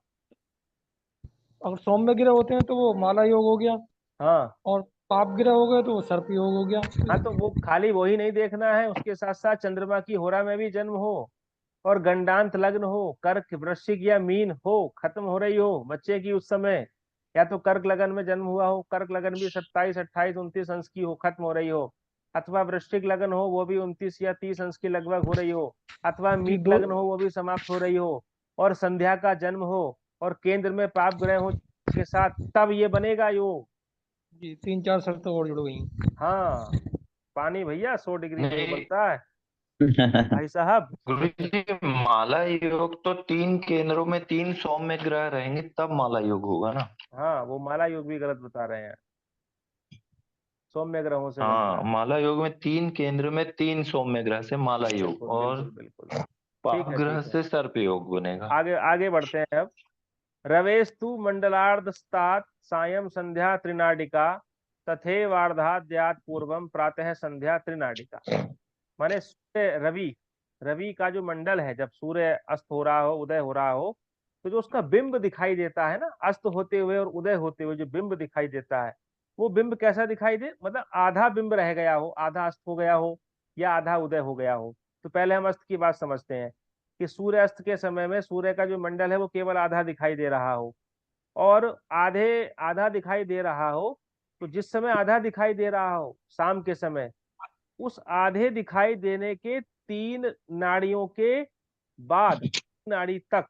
अगर सौम्य ग्रह होते हैं तो वो माला योग हो गया, हाँ और पाप ग्रह हो गए तो वो सर्प योग हो गया। हाँ, तो वो खाली वही नहीं देखना है, उसके साथ साथ चंद्रमा की होरा में भी जन्म हो, और गंडांत लग्न हो, कर्क वृश्चिक या मीन हो, खत्म हो रही हो बच्चे की उस समय, या तो कर्क लगन में जन्म हुआ हो, कर्क लगन भी 27, 28, 29 अंश की हो, खत्म हो रही हो, अथवा वृश्चिक लगन हो, वो भी 29 या 30 अंश की लगभग हो रही हो, अथवा जी मीन दो। लग्न हो, वो भी समाप्त हो रही हो, और संध्या का जन्म हो, और केंद्र में पाप ग्रह हो के साथ, तब ये बनेगा योग। जी 3 4 शर्तें और जुड़ गई। हाँ, पानी भैया 100 डिग्री पे नहीं उबलता है भाई साहब। गुरु जी, माला योग तो 3 केंद्रों में 3 सौम्य ग्रह रहेंगे तब माला योग होगा ना? हाँ, वो माला योग भी गलत बता रहे हैं, सौम्य ग्रहों से बनता हाँ, है। माला योग में 3 केंद्र में 3 सौम्य ग्रह से माला योग, बिल्कुल और बिल्कुल बिल्कुल। पाप ठीक है ग्रह ठीक है, से सर्प योग बनेगा। आगे आगे बढ़ते हैं अब। रवेस्तु मंडलार्धस्तात् सायं संध्या त्रिनाडिका, तथैवार्धाद्यात् पूर्वम प्रातः संध्या त्रिनाडिका। माने सूर्य रवि, रवि का जो मंडल है, जब सूर्य अस्त हो रहा हो, उदय हो रहा हो, तो जो उसका बिंब दिखाई देता है ना, अस्त होते हुए और उदय होते हुए जो बिंब दिखाई देता है, वो बिंब कैसा दिखाई दे, मतलब आधा बिंब रह गया हो, आधा अस्त हो गया हो, या आधा उदय हो गया हो। तो पहले हम अस्त की बात समझते हैं, कि सूर्य अस्त के समय में सूर्य का जो मंडल है वो केवल आधा दिखाई दे रहा हो, और आधा दिखाई दे रहा हो, तो जिस समय आधा दिखाई दे रहा हो शाम के समय, उस आधे दिखाई देने के 3 नाड़ियों के बाद, नाड़ी तक,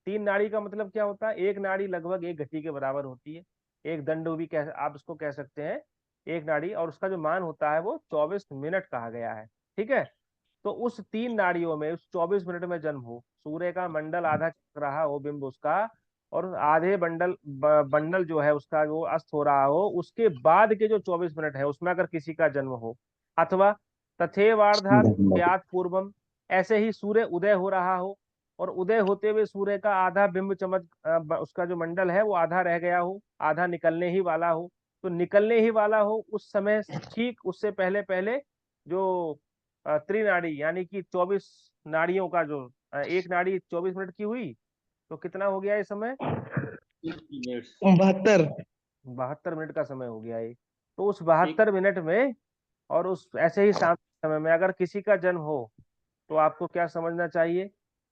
3 नाड़ी का मतलब क्या होता है, एक नाड़ी लगभग 1 घटी के बराबर होती है, एक दंडो भी कह आप इसको कह सकते हैं, एक नाड़ी, और उसका जो मान होता है वो 24 मिनट कहा गया है, ठीक है। तो उस 3 नाड़ियों में उस 24 मिनट में जन्म हो, सूर्य का मंडल आधा चल रहा हो बिंब उसका, और आधे बंडल जो है उसका वो अस्त हो रहा हो, उसके बाद के जो 24 मिनट है उसमें अगर किसी का जन्म हो, अथवा तथेवार्धात यात पूर्वम, ऐसे ही सूर्य उदय हो रहा हो, और उदय होते हुए सूर्य का आधा बिंब चमक उसका जो मंडल है वो आधा रह गया हो, आधा निकलने ही वाला हो, तो निकलने ही वाला हो उस समय, ठीक उससे पहले पहले जो त्रिनाड़ी, यानी कि 24 नाड़ियों का जो एक नाड़ी 24 मिनट की हुई, तो कितना हो गया ये समय, 72। 72 मिनट का समय हो गया ये। तो उस 72 मिनट में और उस ऐसे ही शाम के समय में अगर किसी का जन्म हो तो आपको क्या समझना चाहिए?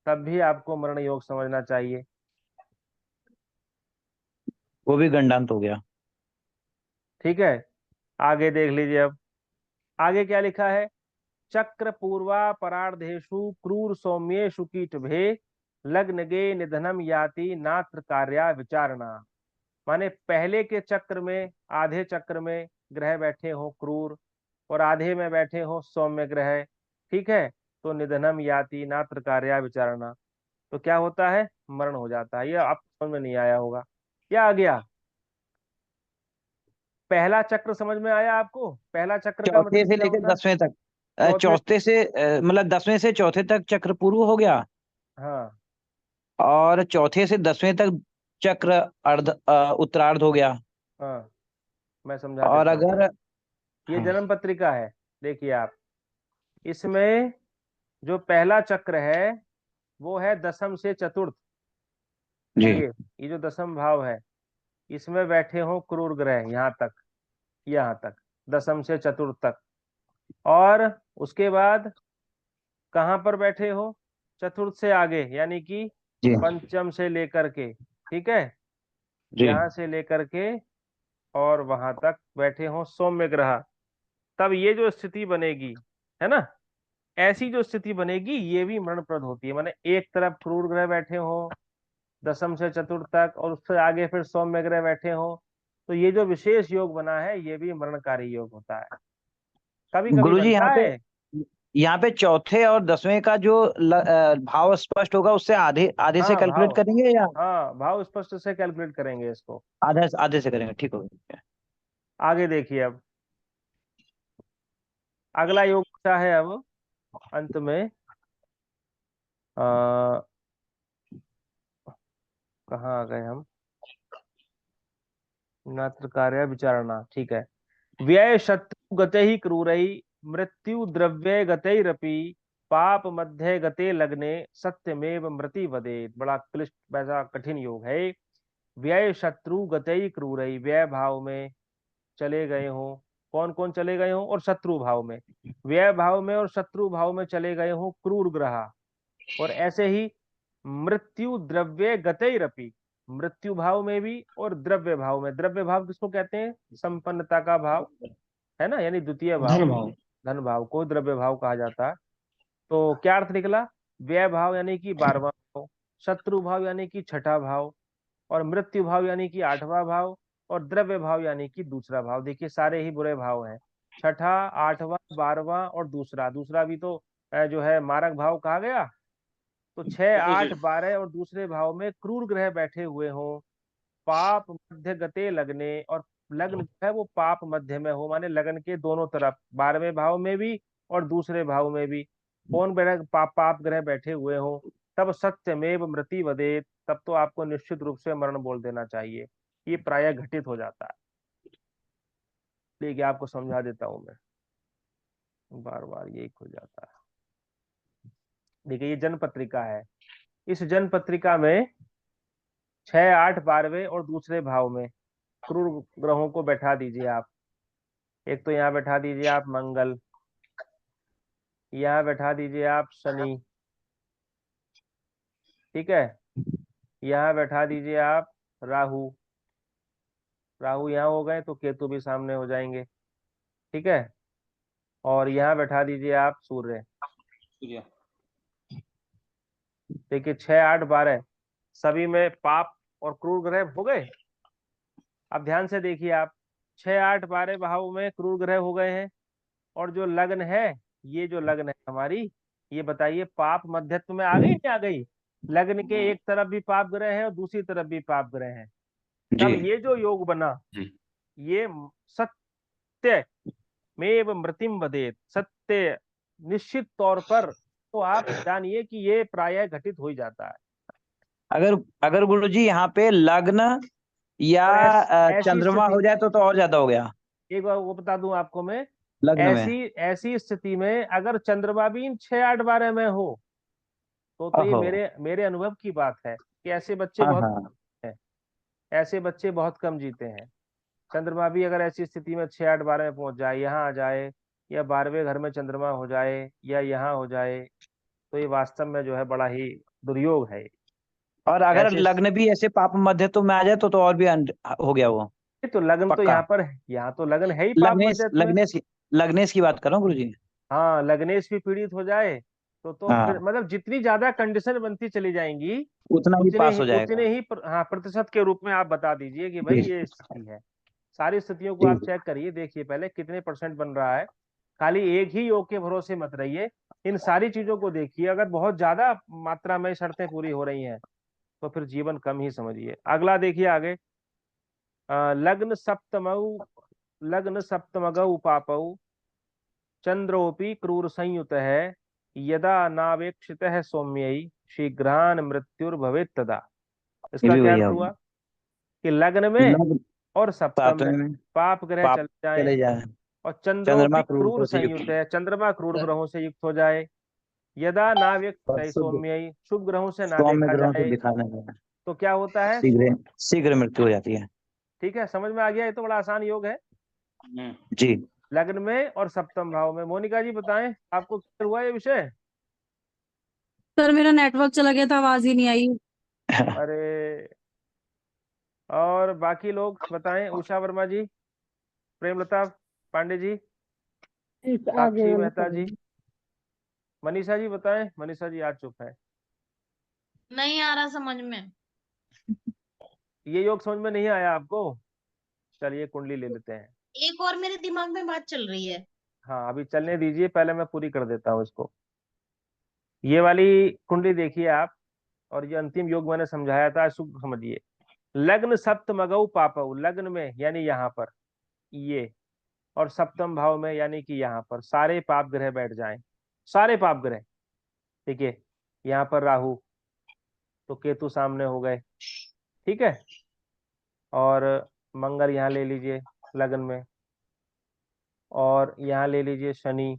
तब भी आपको मरण योग समझना चाहिए। वो भी गंडांत हो गया। ठीक है, आगे देख लीजिए। अब आगे क्या लिखा है? चक्र पूर्वा परार्धेषु क्रूर सौम्येषु कीटभे लग्नगे निधनम याति नात्र कार्या विचारणा। माने पहले के चक्र में, आधे चक्र में ग्रह बैठे हो क्रूर और आधे में बैठे हो सौम्य ग्रह, ठीक है, तो निधनम याति नात्र कार्या विचारणा, तो क्या होता है? मरण हो जाता है। ये आपको समझ में नहीं आया होगा। क्या आ गया? पहला चक्र समझ में आया आपको? पहला चक्र का चौथे मतलब से क्या लेकर होता है? 10वें तक, चौथे, चौथे से मतलब 10वें से चौथे तक चक्र पूर्व हो गया, हाँ और चौथे से 10वें तक चक्र उत्तरार्ध हो गया। हाँ, मैं समझा और देता हूँ। अगर ये हाँ, जन्म पत्रिका है, देखिए आप, इसमें जो पहला चक्र है वो है दसम से चतुर्थ। जी ये जो दसम भाव है इसमें बैठे हो क्रूर ग्रह, यहाँ तक दसम से चतुर्थ तक। और उसके बाद कहाँ पर बैठे हो? चतुर्थ से आगे, यानी कि जी पंचम से लेकर के, ठीक है, जी यहाँ से लेकर के और वहां तक बैठे हो सौम्य ग्रह। तब ये जो स्थिति बनेगी, है ना, ऐसी जो स्थिति बनेगी ये भी मरणप्रद होती है। माने एक तरफ क्रूर ग्रह बैठे हो दसम से चतुर्थ तक और उससे आगे फिर सौम्य ग्रह बैठे हो, तो ये जो विशेष योग बना है ये भी मरणकारी योग होता है। कभी कभी गुरुजी, बनता है। यहाँ पे चौथे और 10वें का जो भाव स्पष्ट होगा उससे आधे आधे से हाँ कैलकुलेट भाव, करेंगे, या हाँ भाव स्पष्ट से कैलकुलेट करेंगे इसको। आधे आधे से करेंगे? ठीक होगा। आगे देखिए। अब अगला योग क्या है? अब अंत में आ, कहाँ आ गए हम? नात्र कार्य विचारणा, ठीक है। व्यय शत्रु गते ही क्रूरई मृत्यु द्रव्य गतैरपि पाप मध्य गते लग्ने सत्यमेव मृति वदेत। बड़ा क्लिष्ट, वैसा कठिन योग है। व्यय शत्रु गतई क्रूरई, व्यय भाव में चले गए हो, कौन कौन चले गए हो? और शत्रु भाव में, व्यय भाव में और शत्रु भाव में चले गए हो क्रूर ग्रह। और ऐसे ही मृत्यु द्रव्य गतैरपि, मृत्यु भाव में भी और द्रव्य भाव में। द्रव्य भाव किसको कहते हैं? संपन्नता का भाव, है ना, यानी द्वितीय भाव, धन भाव। धन भाव को द्रव्य भाव कहा जाता है। तो क्या अर्थ निकला? व्यय भाव यानी कि 12वां भाव, शत्रु भाव यानी कि 6ठा भाव, और मृत्यु भाव यानी कि 8वां भाव, और द्रव्य भाव यानी कि दूसरा भाव। देखिए सारे ही बुरे भाव हैं, 6ठा, 8वां, 12वां और दूसरा, दूसरा भी तो जो है मारक भाव कहा गया। तो 6, 8, 12 और दूसरे भाव में क्रूर ग्रह बैठे हुए हों, पाप मध्य गते लगने, और लग्न जो है वो पाप मध्य में हो, माने लगन के दोनों तरफ, 12वें भाव में भी और दूसरे भाव में भी कौन पाप ग्रह बैठे हुए हो, तब सत्यमेव मृति वदेत, तब तो आपको निश्चित रूप से मरण बोल देना चाहिए। ये प्रायः घटित हो जाता है। देखिए आपको समझा देता हूं मैं, बार बार यही खो जाता है। देखिए ये जन पत्रिका है, इस जन पत्रिका में 6, 8, 12वें और दूसरे भाव में क्रूर ग्रहों को बैठा दीजिए आप। एक तो यहाँ बैठा दीजिए आप मंगल, यहाँ बैठा दीजिए आप शनि, ठीक है, यहाँ बैठा दीजिए आप राहु, राहु यहाँ हो गए तो केतु भी सामने हो जाएंगे, ठीक है, और यहाँ बैठा दीजिए आप सूर्य। देखिए 6, 8, 12 सभी में पाप और क्रूर ग्रह हो गए। अब ध्यान से देखिए आप, 6, 8, 12 भाव में क्रूर ग्रह हो गए हैं, और जो लग्न है, ये जो लग्न है हमारी, ये बताइए पाप मध्यत्व में आ गई नहीं आ गई? लग्न के एक तरफ भी पाप ग्रह है और दूसरी तरफ भी पाप ग्रह है। तब जी ये जो योग बना, जी ये सत्य मेव मृतिम वदेत, सत्य निश्चित तौर पर, तो आप जानिए कि ये प्रायः घटित हो ही जाता है। अगर अगर गुरुजी यहाँ पे लग्न या और ऐसी चंद्रमा स्थिति, हो जाए तो और ज्यादा हो गया। एक बार वो बता दूं आपको मैं, लग्न में। ऐसी ऐसी स्थिति में अगर चंद्रमा भी इन 6, 8, 12 में हो, तो ये ओहो। मेरे मेरे अनुभव की बात है कि ऐसे बच्चे हाँ बहुत हाँ। हैं, ऐसे बच्चे बहुत कम जीते हैं। चंद्रमा भी अगर ऐसी स्थिति में 6, 8, 12 में पहुंच जाए, यहाँ आ जाए, या 12वें घर में चंद्रमा हो जाए, या यहाँ हो जाए, तो ये वास्तव में जो है बड़ा ही दुर्योग है। और अगर ऐसे लग्न भी ऐसे पाप मध्यत्व में आ जाए तो और भी हो गया वो तो लग्न तो पक्का। यहाँ पर, यहाँ तो लग्न है ही पाप मध्यत्व में। लग्नेश की बात कर रहा हूँ गुरुजी। हाँ, लग्नेश भी पीड़ित हो जाए तो फिर हाँ, मतलब जितनी ज्यादा कंडीशन बनती चली जाएंगी, उतना ही पास हो जाएगा। हाँ, प्रतिशत के रूप में आप बता दीजिए कि भाई जी ये स्थिति है। सारी स्थितियों को जी आप चेक करिए, देखिए पहले कितने % बन रहा है। खाली एक ही योग के भरोसे मत रहिए, इन सारी चीजों को देखिए। अगर बहुत ज्यादा मात्रा में शर्तें पूरी हो रही हैं तो फिर जीवन कम ही समझिए। अगला देखिए आगे, लग्न सप्तमगौ पापौ चंद्रोपि क्रूर संयुत है, यदा नावेक्षित है सौम्यई शीघ्रान मृत्युर्भवेत् तदा। ये इसका भी क्या वही अर्थ होगा। हुआ कि लग्न में लग्न और सप्तम में 7वें में पाप ग्रह पाप चल जाएं, चले जाए, और चंद्रमा चंद्रोपि क्रूर क्रूर ग्रह से संयुत युक्त है, चंद्रमा क्रूर ग्रहों से युक्त हो जाए, यदा नाव्यक्त और है शुभ सौम्यई शुभ ग्रहों से ना सौम्य देखा ग्रहों से जाए, दिखाने में तो क्या होता है? शीघ्र शीघ्र मृत्यु हो जाती है। ठीक है, समझ में आ गया? ये तो बड़ा आसान योग है। जी लग्न में और सप्तम भाव में। मोनिका जी बताएं, आपको क्लियर हुआ ये विषय? सर मेरा नेटवर्क चला गया था, आवाज ही नहीं आई। अरे, और बाकी लोग बताएं, उषा वर्मा जी, प्रेमलता पांडे जी, आ गए साक्षी मैंने मेहता समझ। जी, मनीषा जी बताएं। मनीषा जी आज चुप है। नहीं आ रहा समझ में। ये योग समझ में नहीं आया आपको? चलिए कुंडली ले लेते हैं। एक और मेरे दिमाग में बात चल रही है। हाँ, अभी चलने दीजिए, पहले मैं पूरी कर देता हूँ इसको। ये वाली कुंडली देखिए आप, और ये अंतिम योग मैंने समझाया था, शुभ समझिए। लग्न सप्तमगौ पापौ, लग्न में यानी यहाँ पर ये, और सप्तम भाव में यानी कि यहाँ पर सारे पाप ग्रह बैठ जाएं, सारे पाप ग्रह। ठीक है, यहाँ पर राहु, तो केतु सामने हो गए, ठीक है, और मंगल यहाँ ले लीजिए लगन में, और यहाँ ले लीजिए शनि,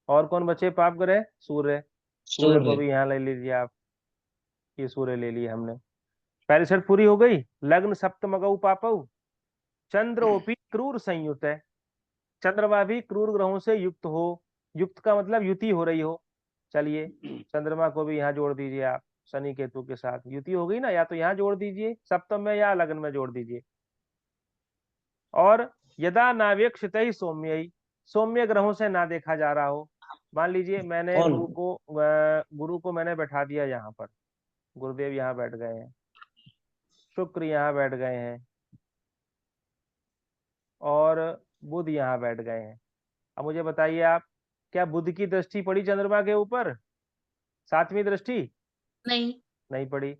और कौन बचे पाप ग्रह? सूर्य। सूर्य को सूर्य भी यहाँ ले लीजिए आप, ये सूर्य ले लिए हमने। पहली शर्त पूरी हो गई। लग्न सप्तमगौ पापौ चंद्रोपि क्रूर संयुत है, चंद्रमा भी क्रूर ग्रहों से युक्त हो। युक्त का मतलब युति हो रही हो। चलिए, चंद्रमा को भी यहाँ जोड़ दीजिए आप, शनि केतु के साथ युति हो गई ना, या तो यहाँ जोड़ दीजिए सप्तम में या लगन में जोड़ दीजिए। और यदा नावेक्षित ही सौम्य, सौम्य ग्रहों से ना देखा जा रहा हो। मान लीजिए मैंने और गुरु को मैंने बैठा दिया यहाँ पर, गुरुदेव यहाँ बैठ गए हैं, शुक्र यहाँ बैठ गए हैं, और बुध यहाँ बैठ गए हैं। अब मुझे बताइए आप, क्या बुध की दृष्टि पड़ी चंद्रमा के ऊपर? 7वीं दृष्टि नहीं। नहीं पड़ी।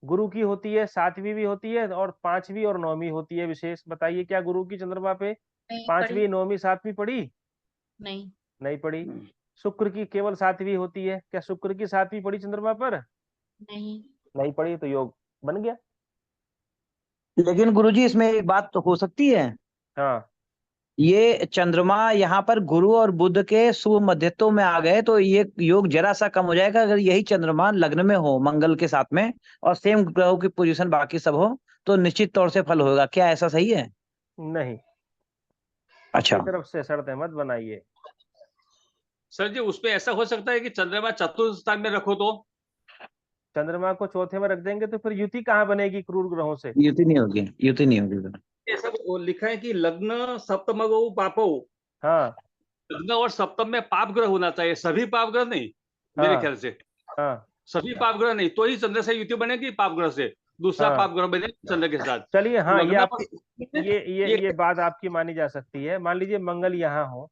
गुरु की होती है, 7वीं भी होती है, और 5वीं और 9वीं होती है विशेष। बताइए, क्या गुरु की चंद्रमा पे नहीं 5वीं, पड़ी। 9वीं, 7वीं पड़ी? नहीं। नहीं पड़ी। शुक्र की केवल 7वीं होती है, क्या शुक्र की 7वीं पड़ी चंद्रमा पर? नहीं। नहीं पड़ी, तो योग बन गया। लेकिन गुरुजी इसमें एक बात तो हो सकती है, हाँ, ये चंद्रमा यहाँ पर गुरु और बुध के शुभ मध्यत्व में आ गए तो ये योग जरा सा कम हो जाएगा। अगर यही चंद्रमा लग्न में हो मंगल के साथ में और सेम ग्रहों की पोजीशन बाकी सब हो तो निश्चित तौर से फल होगा। क्या ऐसा सही है? नहीं, अच्छा, अपनी तरफ से शर्तें मत बनाइए। सर जी उसपे ऐसा हो सकता है कि चंद्रमा चतुर्थ स्थान में रखो तो? चंद्रमा को चौथे में रख देंगे तो फिर युति कहाँ बनेगी क्रूर ग्रहों से? युति नहीं होगी, युति नहीं होगी। ऐसा वो लिखा है कि लग्न सप्तमगौ पापौ, हाँ लग्न और सप्तम में पाप ग्रह होना चाहिए, सभी पाप ग्रह नहीं मेरे हाँ ख्याल से। हाँ सभी पाप ग्रह नहीं, तो ही चंद्र से युति बनेगी पाप ग्रह से, दूसरा हाँ। पाप ग्रह बने चंद्र के साथ। चलिए, हाँ, ये लग्न आपकी, पर ये बात आपकी मानी जा सकती है। मान लीजिए मंगल यहाँ हो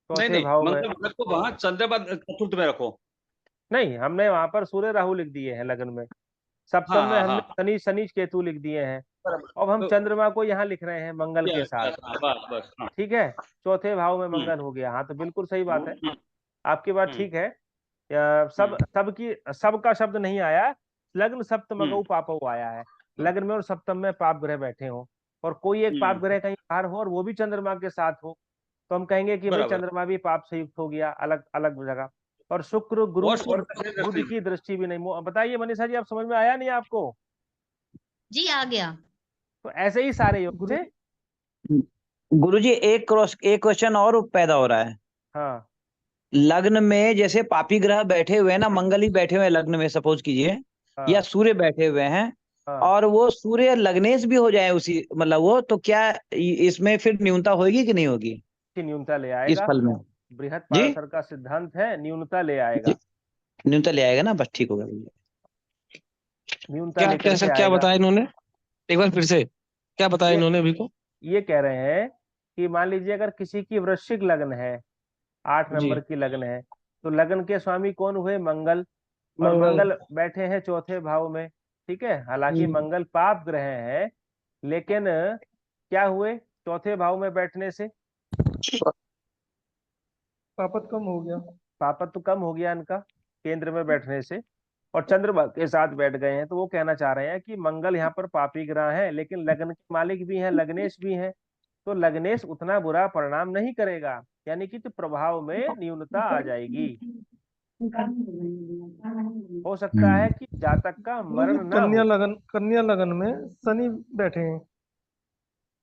नहीं चौथे नहीं, भाव में। मंगल को वहां चंद्रमा चतुर्थ में रखो। नहीं, हमने वहां पर सूर्य राहु लिख दिए हैं लगन में। हाँ सप्तम में हाँ हमने हाँ, शनि शनि केतु लिख दिए हैं। अब हम तो चंद्रमा को यहाँ लिख रहे हैं मंगल के साथ। बस बस हाँ। ठीक है, चौथे भाव में मंगल हो गया। हाँ, तो बिल्कुल सही बात है, आपकी बात ठीक है। सबका शब्द नहीं आया, लग्न सप्तमगौ पापौ आया है। लग्न में और सप्तम में पाप ग्रह बैठे हो, और कोई एक पाप ग्रह कहीं बाहर हो और वो भी चंद्रमा के साथ हो, तो हम कहेंगे कि भाई बराबर। चंद्रमा भी पाप से युक्त हो गया, अलग अलग जगह। और शुक्र, गुरु और और बुध की दृष्टि भी नहीं। बताइए मनीषा जी, आप समझ में आया नहीं आपको? जी आ गया। तो ऐसे ही सारे योग गुरु थे। गुरुजी एक क्वेश्चन और पैदा हो रहा है। हाँ लग्न में जैसे पापी ग्रह बैठे हुए हैं ना, मंगल ही बैठे हुए हैं लग्न में सपोज कीजिए, या हाँ सूर्य बैठे हुए हैं, हाँ। और वो सूर्य लग्नेश भी हो जाए उसी मतलब वो, तो क्या इसमें फिर न्यूनता होगी कि नहीं होगी की न्यूनता ले इस आएगा। फल में? बृहद जी, पाराशर का सिद्धांत है, न्यूनता ले आएगा। न्यूनता ले आएगा ना, बस ठीक होगा भैया। न्यूनता क्या लेकर के कैसा क्या आएगा। बताया इन्होंने, एक बार फिर से क्या बताया ये इन्होंने अभी को? ये कह रहे हैं कि मान लीजिए अगर किसी की वृश्चिक लग्न है, 8 जी, नंबर की लग्न है, तो लग्न के स्वामी कौन हुए? मंगल। और मंगल। मंगल बैठे हैं चौथे भाव में। ठीक है, हालांकि मंगल पाप ग्रह है, लेकिन क्या हुए चौथे भाव में बैठने से? पापत कम हो गया। पापत्व कम हो गया इनका केंद्र में बैठने से, और चंद्रमा के साथ बैठ गए हैं। तो वो कहना चाह रहे हैं कि मंगल यहाँ पर पापी ग्रह है, लेकिन लग्न के मालिक भी हैं, लग्नेश भी हैं, तो लग्नेश उतना बुरा परिणाम नहीं करेगा, यानी कि तो प्रभाव में न्यूनता आ जाएगी। हो सकता है कि जातक का गुरुजी मरण ना हो। कन्या लगन में शनि बैठे हैं,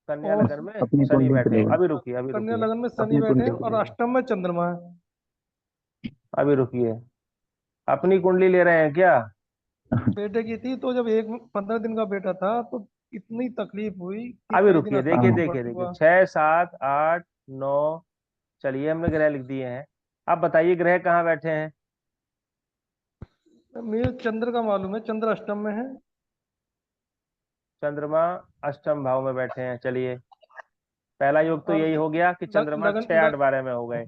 कन्या और लगन में अपनी शनि कुंडली बैठे हैं। चलेगी, अभी रुकिए, अभी कन्या रुकिए, लगन में शनि अपनी बैठे हैं, कुंडली और चलेगी। अष्टम में चंद्रमा है। अभी रुकिए। अपनी कुंडली ले रहे हैं क्या? बेटे की थी, तो जब 15 दिन का बेटा था तो इतनी तकलीफ हुई कि अभी कई दिन रुकिए, देखिए अस्पताल में देखिए भर्ती देखिए, हुआ। 6 7 8 9, चलिए हमने ग्रह लिख दिए हैं। अब बताइए ग्रह कहाँ बैठे हैं? मुझे चंद्र का मालूम है, चंद्र अष्टम में है। चंद्रमा अष्टम भाव में बैठे हैं। चलिए, पहला योग तो और यही हो गया कि चंद्रमा लगन 6 8 12 में हो गए।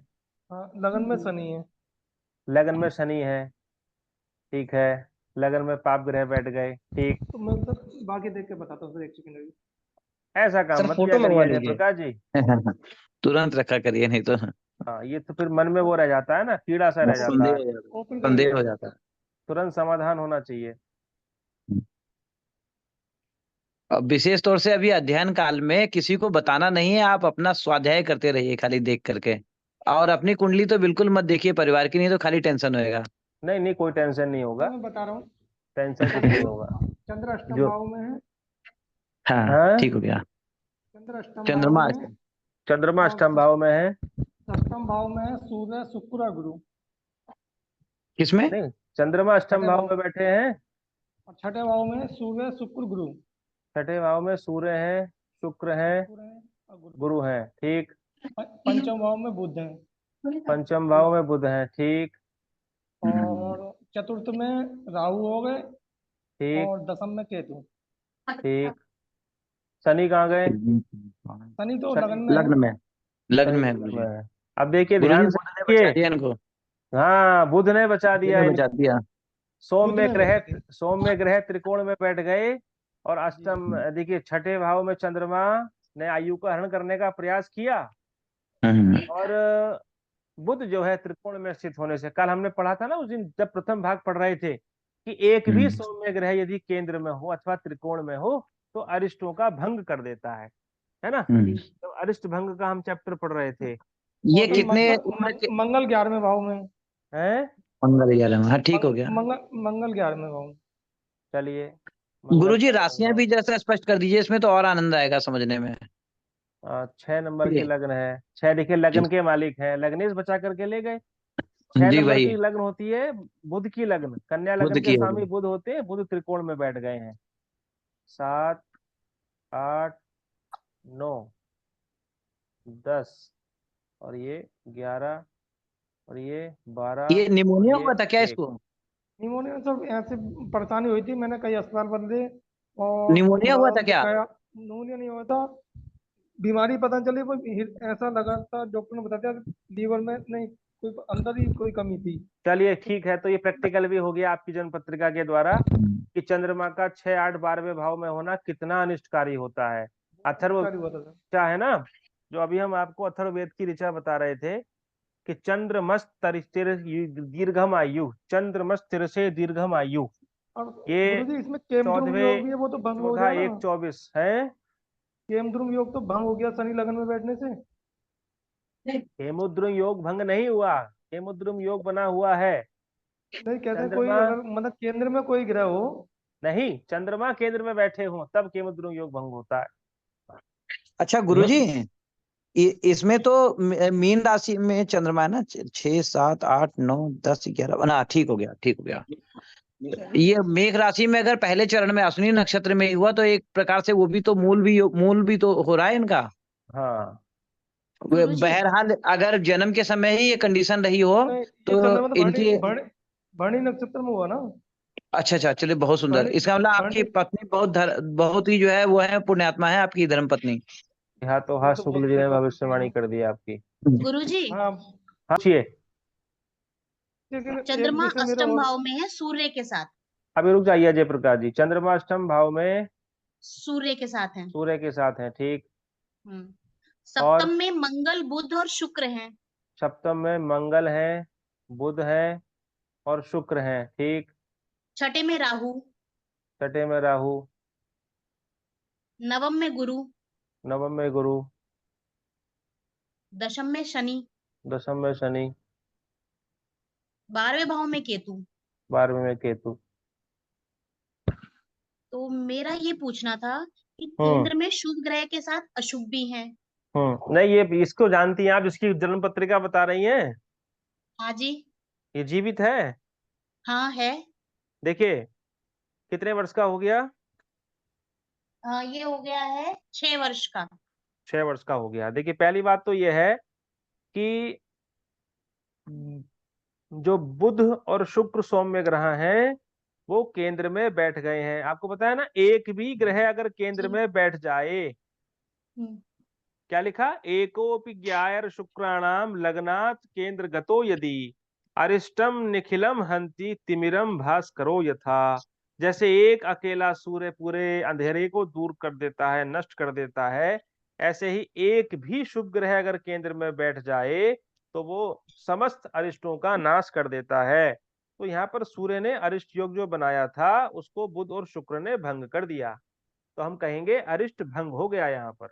हाँ, लगन में शनि है। लगन में शनि है, ठीक है। लगन में पाप ग्रह बैठ गए, ठीक। तो मैं सर बाकी देख के बताता हूँ सर, एक सेकंड अभी। ऐसा काम सर मत किया फोटो मंगवा करिए लीजिए। जयप्रकाश जी। तुरंत रखा करिए, नहीं तो हाँ, ये तो फिर मन में वो रह जाता है ना, कीड़ा सा रह जाता संदेह है। हो जाता ओपन है, करिए संदेह हो सर। जाता है। तुरंत समाधान होना चाहिए। अब विशेष तौर से अभी अध्ययन काल में किसी को बताना नहीं है, आप अपना स्वाध्याय करते रहिए खाली देख करके, और अपनी कुंडली तो बिल्कुल मत देखिए परिवार की, नहीं तो खाली टेंशन होएगा। नहीं नहीं, कोई टेंशन नहीं तो होगा। मैं बता रहा हूँ, टेंशन कुछ नहीं होगा। चंद्र अष्टम जो भाव में है। हाँ हाँ, ठीक हो गया। चंद्र अष्टम भाव चंद्रमा में है, चंद्रमा और अष्टम भाव में है। सप्तम भाव में है सूर्य शुक्र और गुरु। किसमें? नहीं, चंद्रमा अष्टम छठे भाव भाव, में बैठे हैं। और छठे भाव में है सूर्य शुक्र गुरु। छठे भाव में सूर्य है, शुक्र है, शुक्र है और गुरु। गुरु है, ठीक। पंचम भाव में बुध है, पंचम भाव में बुध है, ठीक और चतुर्थ में राहु हो गए, ठीक और दसम में केतु। ठीक। शनि कहाँ गए? शनि तो शनि लगन में है। लग्न में, लग्न शनि में है लग्न गुरुजी। में है। अब देखिए, गुरुजी ध्यान से बुध ने बचा देखिए। दिया इनको, हाँ, बुध ने बचा बुध दिया ने इनको। बचा दिया। बुध ने बचा दिया। सोम में ग्रह त्रिकोण में बैठ गए, और अष्टम, देखिए छठे भाव में चंद्रमा ने आयु का हरण करने का प्रयास किया, हम्म और बुध जो है त्रिकोण में स्थित होने से, कल हमने पढ़ा था ना उस दिन जब प्रथम भाग पढ़ रहे थे, कि एक भी हम्म सौम्य ग्रह यदि केंद्र में हो अथवा त्रिकोण में हो तो अरिष्टों का भंग कर देता है ना। हम्म। तो अरिष्ट भंग का हम चैप्टर पढ़ रहे थे। ये और कितने उम्र के? मंगल 11वें भाव में। हैं? मंगल 11 में, हाँ ठीक हो गया। मंगल 11वें भाव में। चलिए, मंगल गुरुजी राशियां भी जैसा स्पष्ट कर दीजिए, इसमें तो और आनंद आएगा समझने में। 6 नंबर की जी लग्न है। 6 देखिए लगन के मालिक हैं, लग्नेश बचा करके ले गए। 6 जी नंबर वही, की लग्न होती है बुध की लग्न, कन्या बुध लग्न के की स्वामी होगी। बुध होते हैं, बुध त्रिकोण में बैठ गए हैं। 7 8 9 10, और ये 11, और ये 12, ये और निमोनिया ये हुआ था क्या 1। इसको? निमोनिया सब ऐसे परेशानी हुई थी, मैंने कई अस्पताल बदले और निमोनिया हुआ थोड़ा था क्या? दिखाया। निमोनिया नहीं हुआ था, बीमारी पता चली वो ऐसा लगा था, डॉक्टर ने बताया लीवर में नहीं, कोई अंदर ही कोई कमी थी। चलिए ठीक है, तो ये प्रैक्टिकल भी हो गया आपकी जन्म पत्रिका के द्वारा, कि चंद्रमा का 6 8 12वें भाव में होना कितना अनिष्टकारी होता है। अथर्व कार्य हुआ था सर। ऋचा है ना, जो अभी हम आपको अथर्ववेद की ऋचा बता रहे थे, कि चंद्रमस्तिर दीर्घम आयु, चंद्रमस्तिर से दीर्घम आयु। और ये गुरुजी इसमें केम ध्रुव योग 14वें भी है, वो तो भंग हो 14 गया ना। 1 24 है। केम ध्रुव योग तो भंग हो गया शनि लगन में बैठने से। हेमुद्रुम योग भंग नहीं हुआ, हेमुद्रुम योग बना हुआ है। नहीं कहते हैं कोई चंद्रमा, अगर मतलब केंद्र में कोई ग्रह हो नहीं, चंद्रमा केंद्र में बैठे हों तब केमद्रुम योग भंग होता है। अच्छा गुरुजी, इसमें तो मीन राशि में चंद्रमा है ना, 6 7 8 9 10 11 ना, ठीक हो गया, ठीक हो गया। ये मेघ राशि में अगर पहले चरण में अश्विनी नक्षत्र में ही हुआ तो एक प्रकार से वो भी तो मूल भी तो हो रहा है इनका। हाँ, गुरुजी बहरहाल अगर जन्म के समय ही ये कंडीशन रही हो नहीं, ये तो चंद्रमा तो इनकी भरणी नक्षत्र में हुआ ना। अच्छा अच्छा, चलिए बहुत सुंदर। भरणी इसका मतलब आपकी भरणी पत्नी बहुत ही जो है वो है पुण्यात्मा है, आपकी धर्म पत्नी। यहाँ तो वो हाँ तो शुक्ल बहुत जी ने कृपा करती भविष्यवाणी है। कर दी आपकी। गुरुजी हाँ, हाँ पूछिए। लेकिन एक चंद्रमा जैसे मेरे अष्टम और भाव में है सूर्य के साथ। अभी रुक जाइए जय प्रकाश जी, चंद्रमा अष्टम भाव में सूर्य के साथ है। सूर्य के साथ है, ठीक। सप्तम और में मंगल बुध और शुक्र हैं। सप्तम में मंगल है, बुध है और शुक्र है, ठीक। छठे में राहु। छठे में राहु। नवम में गुरु। नवम में गुरु। दशम में शनि। दशम में शनि। 12वें भाव में केतु। 12वें में केतु। तो मेरा ये पूछना था कि हम्म केंद्र में शुभ ग्रह के साथ अशुभ भी हैं। नहीं, ये इसको जानती हैं आप, जिसकी जन्म पत्रिका बता रही हैं? हाँ जी। ये जीवित है? हाँ है। देखिए कितने वर्ष का हो गया? ये हो गया है 6 वर्ष का। 6 वर्ष का हो गया। देखिए पहली बात तो ये है कि जो बुध और शुक्र सौम्य ग्रह हैं वो केंद्र में बैठ गए हैं। आपको पता है ना, एक भी ग्रह अगर केंद्र जी। में बैठ जाए, हम्म, क्या लिखा, एकोपि ज्ञायर शुक्राणाम लग्नात् केंद्र गतो यदि अरिष्टम निखिलम हंति तिमिरम भास्करो यथा। जैसे एक अकेला सूर्य पूरे अंधेरे को दूर कर देता है, नष्ट कर देता है, ऐसे ही एक भी शुभ ग्रह अगर केंद्र में बैठ जाए तो वो समस्त अरिष्टों का नाश कर देता है। तो यहाँ पर सूर्य ने अरिष्ट योग जो बनाया था उसको बुध और शुक्र ने भंग कर दिया, तो हम कहेंगे अरिष्ट भंग हो गया यहाँ पर।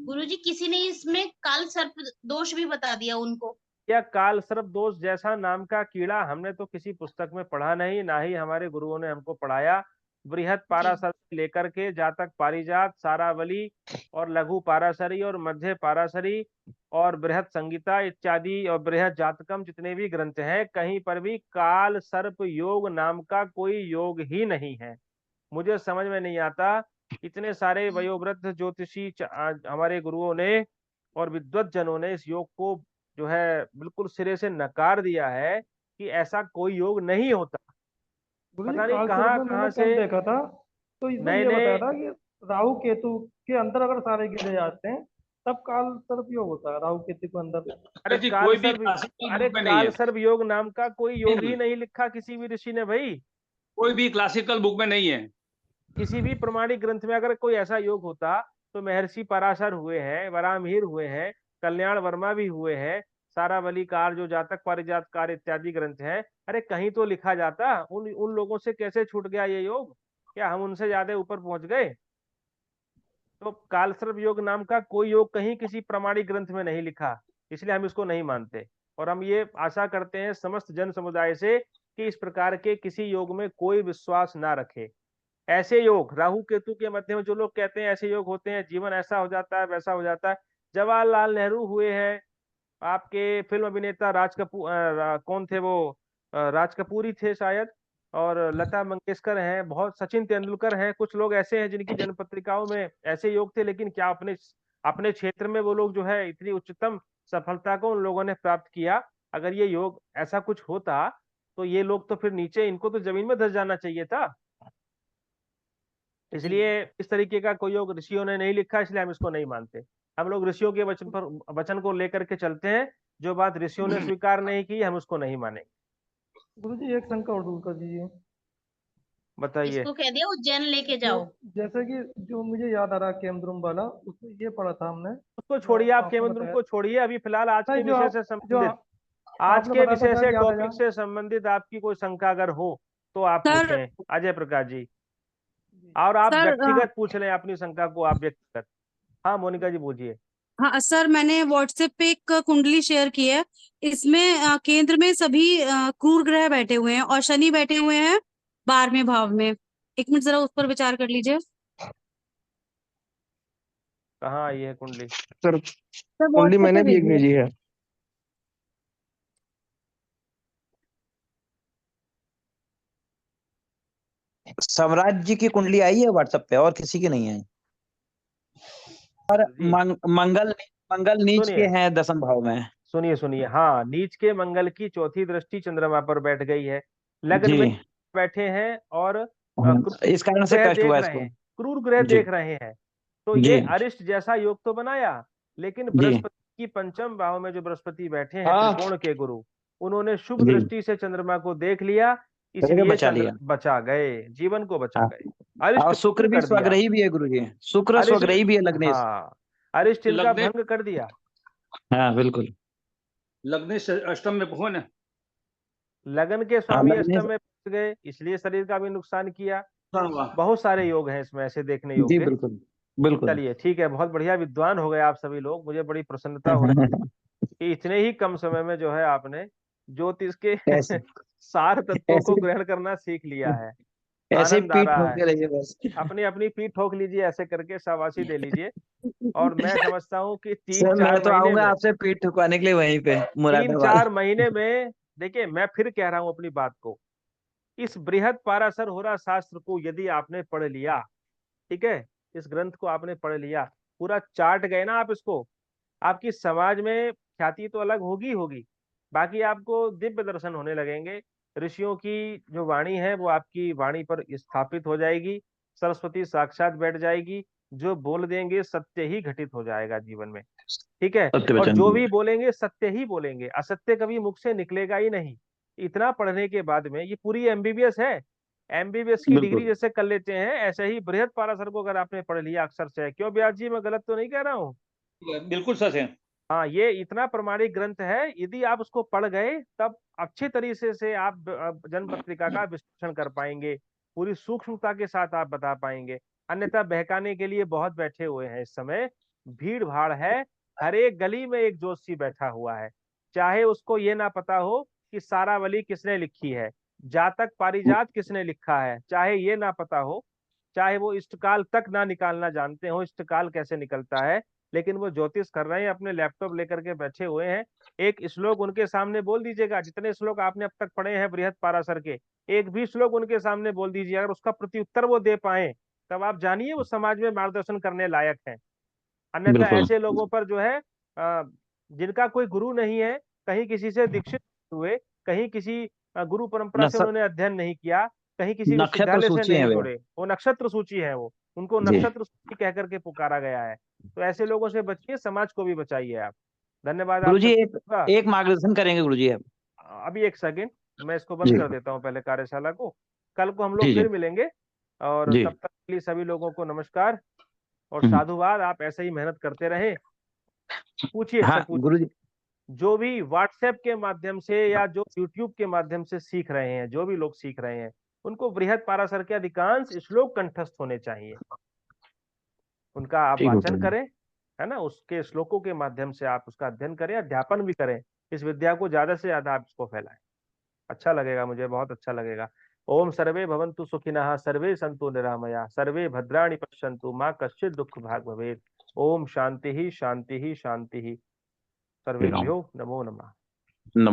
गुरुजी किसी ने इसमें काल सर्प दोष भी बता दिया उनको। या काल सर्प दोष जैसा नाम का कीड़ा हमने तो किसी पुस्तक में पढ़ा नहीं, ना ही हमारे गुरुओं ने हमको पढ़ाया। बृहद जी। पाराशर से लेकर के जातक पारिजात, सारावली और लघु पाराशरी और मध्य पाराशरी और बृहद संगीता इत्यादि और बृहद जातकम जितने भी ग्रंथ हैं, कहीं पर भी काल सर्प योग नाम का कोई योग ही नहीं है। मुझे समझ में नहीं आता, इतने सारे वयोवृद्ध ज्योतिषी हमारे गुरुओं ने और विद्वत जनों ने इस योग को जो है बिल्कुल सिरे से नकार दिया है कि ऐसा कोई योग नहीं होता। गुरु जी पता नहीं काल सर्प कहाँ में कहाँ मैंने से कल देखा था, तो इसमें नए ये नए। बताया था कि राहु केतु के अंदर अगर सारे गिरे जाते हैं तब काल सर्प योग होता है, राहु केतु के अंदर। अरे जी काल कोई भी सर्प, क्लासिकल अरे बुक में नहीं काल है। सर्प योग नाम का कोई योग ही नहीं, नहीं लिखा किसी भी ऋषि ने भाई। कोई भी क्लासिकल बुक में नहीं है। किसी भी प्रमाणिक ग्रंथ में अगर कोई ऐसा योग होता तो महर्षि पराशर हुए हैं, वराहमिहिर हुए हैं, कल्याण वर्मा भी हुए हैं, सारावलीकार जो जातक पारिजातकार इत्यादि ग्रंथ हैं, अरे कहीं तो लिखा जाता। उन उन लोगों से कैसे छूट गया ये योग? क्या हम उनसे ज्यादा ऊपर पहुंच गए? तो कालसर्प योग नाम का कोई योग कहीं किसी प्रमाणिक ग्रंथ में नहीं लिखा, इसलिए हम इसको नहीं मानते। और हम ये आशा करते हैं समस्त जन समुदाय से कि इस प्रकार के किसी योग में कोई विश्वास ना रखे। ऐसे योग राहु केतु के मध्य में जो लोग कहते हैं ऐसे योग होते हैं, जीवन ऐसा हो जाता है वैसा हो जाता है। जवाहरलाल नेहरू हुए हैं, आपके फिल्म अभिनेता राज कपूर, कौन थे वो, राज कपूर ही थे शायद, और लता मंगेशकर हैं, बहुत सचिन तेंदुलकर हैं, कुछ लोग ऐसे हैं जिनकी जन्म पत्रिकाओं में ऐसे योग थे। लेकिन क्या अपने अपने क्षेत्र में वो लोग जो है इतनी उच्चतम सफलता को उन लोगों ने प्राप्त किया? अगर ये योग ऐसा कुछ होता तो ये लोग तो फिर नीचे, इनको तो जमीन में धस जाना चाहिए था। इसलिए इस तरीके का कोई योग ऋषियों ने नहीं लिखा, इसलिए हम इसको नहीं मानते। हम लोग ऋषियों के वचन को लेकर के चलते हैं। जो बात ऋषियों ने स्वीकार नहीं की हम उसको नहीं मानेंगे। गुरु जी एक शंका और दूर कर दीजिए। बताइए। इसको कह दिया उज्जैन लेके जो जाओ। जैसे कि जो मुझे याद आ रहा है केमद्रुम वाला, उसमें ये पढ़ा था हमने, उसको जो छोड़िए, आप आपने केमद्रुम बताया। को छोड़िए अभी फिलहाल। आज के नहीं, विषय से संबंधित, आज आपने के बताया था विषय सर, से याद है टॉपिक से संबंधित आपकी कोई शंका अगर हो तो आप सर पूछें अजय प्रकाश जी, और आप सर व्यक्तिगत पूछ लें अपनी शंका को, आप व्यक्तिगत। हाँ मोनिका जी पूछिए। हाँ सर, मैंने व्हाट्सएप पे एक कुंडली शेयर की है। इसमें केंद्र में सभी क्रूर ग्रह बैठे हुए हैं और शनि बैठे हुए हैं 12वें भाव में। एक मिनट जरा उस पर विचार कर लीजिए। कहाँ आई है कुंडली? सर सर कुंडली व्हाट्सएप मैंने पे भी एक भेजिए। भेजी है। स्वराज जी की कुंडली आई है व्हाट्सएप पे, और किसी की नहीं आई। और जी मंगल मंगल नीच के सुनिए हैं 10वें भाव में। सुनिए सुनिए, हाँ, नीच के मंगल की चौथी दृष्टि चंद्रमा पर बैठ गई है, लग्न जी। में बैठे हैं और इस कारण से ग्रह कष्ट देख हुआ रहे इसको। हैं, क्रूर ग्रह जी देख रहे हैं। तो जी ये अरिष्ट जैसा योग तो बनाया, लेकिन जी बृहस्पति की पंचम भाव में जो बृहस्पति बैठे हैं हाँ त्रिकोण के गुरु, उन्होंने शुभ जी, दृष्टि से चंद्रमा को देख लिया, जगह इसलिए बचा चंद्र लिया। बचा गए, जीवन को बचा हाँ, गए। अरिष्ट और शुक्र भंग भी कर दिया। स्वग्रही भी है गुरु जी, शुक्र अरिष्ट, स्वग्रही भी है लग्नेश। हाँ, अरिष्ट इनका लग्नेश भंग कर दिया। हाँ बिल्कुल। लग्नेश अष्टम में कौन है? लगन के हाँ स्वामी लग्नेश। अष्टम में पहुंच गए, इसलिए शरीर का भी नुकसान किया। वाह। बहुत सारे योग हैं इसमें ऐसे देखने जी योग्य। बिल्कुल बिल्कुल। चलिए ठीक है, बहुत बढ़िया, विद्वान हो गए आप सभी लोग, मुझे बड़ी प्रसन्नता हो रही है कि इतने ही कम समय में जो है आपने ज्योतिष के ऐसे सार तत्वों को ऐसे ग्रहण करना सीख लिया है। ऐसे आनंद आ पीठ रहा है। ठोकते रहिए बस। अपनी अपनी पीठ ठोक लीजिए, ऐसे करके शाबाशी दे लीजिए। और मैं समझता हूँ कि तीन सर चार मैं तो महीने आऊंगा में आपसे पीठ ठुकवाने के लिए वहीं पे तीन मुरादाबाद। चार महीने में देखिए, मैं फिर कह रहा हूं अपनी बात को, इस बृहद पाराशर होरा शास्त्र को यदि आपने पढ़ लिया, ठीक है, इस ग्रंथ को आपने पढ़ लिया, पूरा चाट गए ना आप इसको, आपकी समाज में ख्याति तो अलग होगी होगी, बाकी आपको दिव्य दर्शन होने लगेंगे। ऋषियों की जो वाणी है वो आपकी वाणी पर स्थापित हो जाएगी, सरस्वती साक्षात बैठ जाएगी, जो बोल देंगे सत्य ही घटित हो जाएगा जीवन में। ठीक है, सत्य और वचन जो दिया। भी बोलेंगे सत्य ही बोलेंगे, असत्य कभी मुख से निकलेगा ही नहीं। इतना पढ़ने के बाद में ये पूरी एमबीबीएस है, एमबीबीएस की डिग्री बिल्कुल। जैसे कर लेते हैं, ऐसे ही बृहद पाराशर को अगर आपने पढ़ लिया अक्षर से, क्यों ब्यास जी, मैं गलत तो नहीं कह रहा हूँ? बिल्कुल सच है। हाँ, ये इतना प्रमाणिक ग्रंथ है, यदि आप उसको पढ़ गए तब अच्छे तरीके से आप जन्म पत्रिका का विश्लेषण कर पाएंगे, पूरी सूक्ष्मता के साथ आप बता पाएंगे। अन्यथा बहकाने के लिए बहुत बैठे हुए हैं इस समय, भीड़ भाड़ है, हर एक गली में एक जोशी बैठा हुआ है, चाहे उसको ये ना पता हो कि सारावली किसने लिखी है, जातक पारिजात किसने लिखा है, चाहे ये ना पता हो, चाहे वो इष्टकाल तक ना निकालना जानते हो, इष्टकाल कैसे निकलता है, लेकिन वो ज्योतिष कर रहे हैं, अपने लैपटॉप लेकर के बैठे हुए हैं। एक श्लोक उनके सामने बोल दीजिएगा, जितने श्लोक आपने अब तक पढ़े हैं बृहद पाराशर के, एक भी श्लोक उनके सामने बोल दीजिए, अगर उसका प्रत्युत्तर वो दे पाए, तब आप जानिए वो समाज में मार्गदर्शन करने लायक है। अन्यथा बिल्कुल। ऐसे लोगों पर जो है जिनका कोई गुरु नहीं है, कहीं किसी से दीक्षित हुए, कहीं किसी गुरु परंपरा से नक्षत्र उन्होंने अध्ययन नहीं किया, कहीं किसी नक्षत्र विश्वविद्यालय से सूची है नहीं वे। जुड़े, वो नक्षत्र सूची है, वो उनको जी। नक्षत्र सूची कह करके पुकारा गया है। तो ऐसे लोगों से बचिए, समाज को भी बचाइए आप। धन्यवाद आप गुरुजी सब एक का। एक मार्गदर्शन करेंगे गुरुजी आप। अभी एक सेकंड, मैं इसको बंद जी कर देता हूँ पहले कार्यशाला को, कल को हम लोग जी जी फिर मिलेंगे। और जी। तब तक के लिए सभी लोगों को नमस्कार और हम्म। साधुवाद, आप ऐसे ही मेहनत करते रहें। पूछिए हाँ सर, पूछिए। गुरुजी। जो भी व्हाट्सएप के माध्यम से या जो यूट्यूब के माध्यम से सीख रहे हैं, जो भी लोग सीख रहे हैं, उनको बृहद पाराशर के अधिकांश श्लोक कंठस्थ होने चाहिए, उनका आप ठीक वाचन होता है। करें, है ना, उसके श्लोकों के माध्यम से आप उसका अध्ययन करें, अध्यापन भी करें, इस विद्या को ज्यादा से ज्यादा आप इसको फैलाएं। अच्छा लगेगा, मुझे बहुत अच्छा लगेगा। ओम सर्वे भवन्तु सुखिनः, सर्वे सन्तु निरामया, सर्वे भद्राणि पश्यन्तु, माँ कश्चित् दुःख भाग् भवेत्। ओम शांति ही शांति ही शांति ही। ठीक है। सर्वेभ्यो नमो नमः। नमो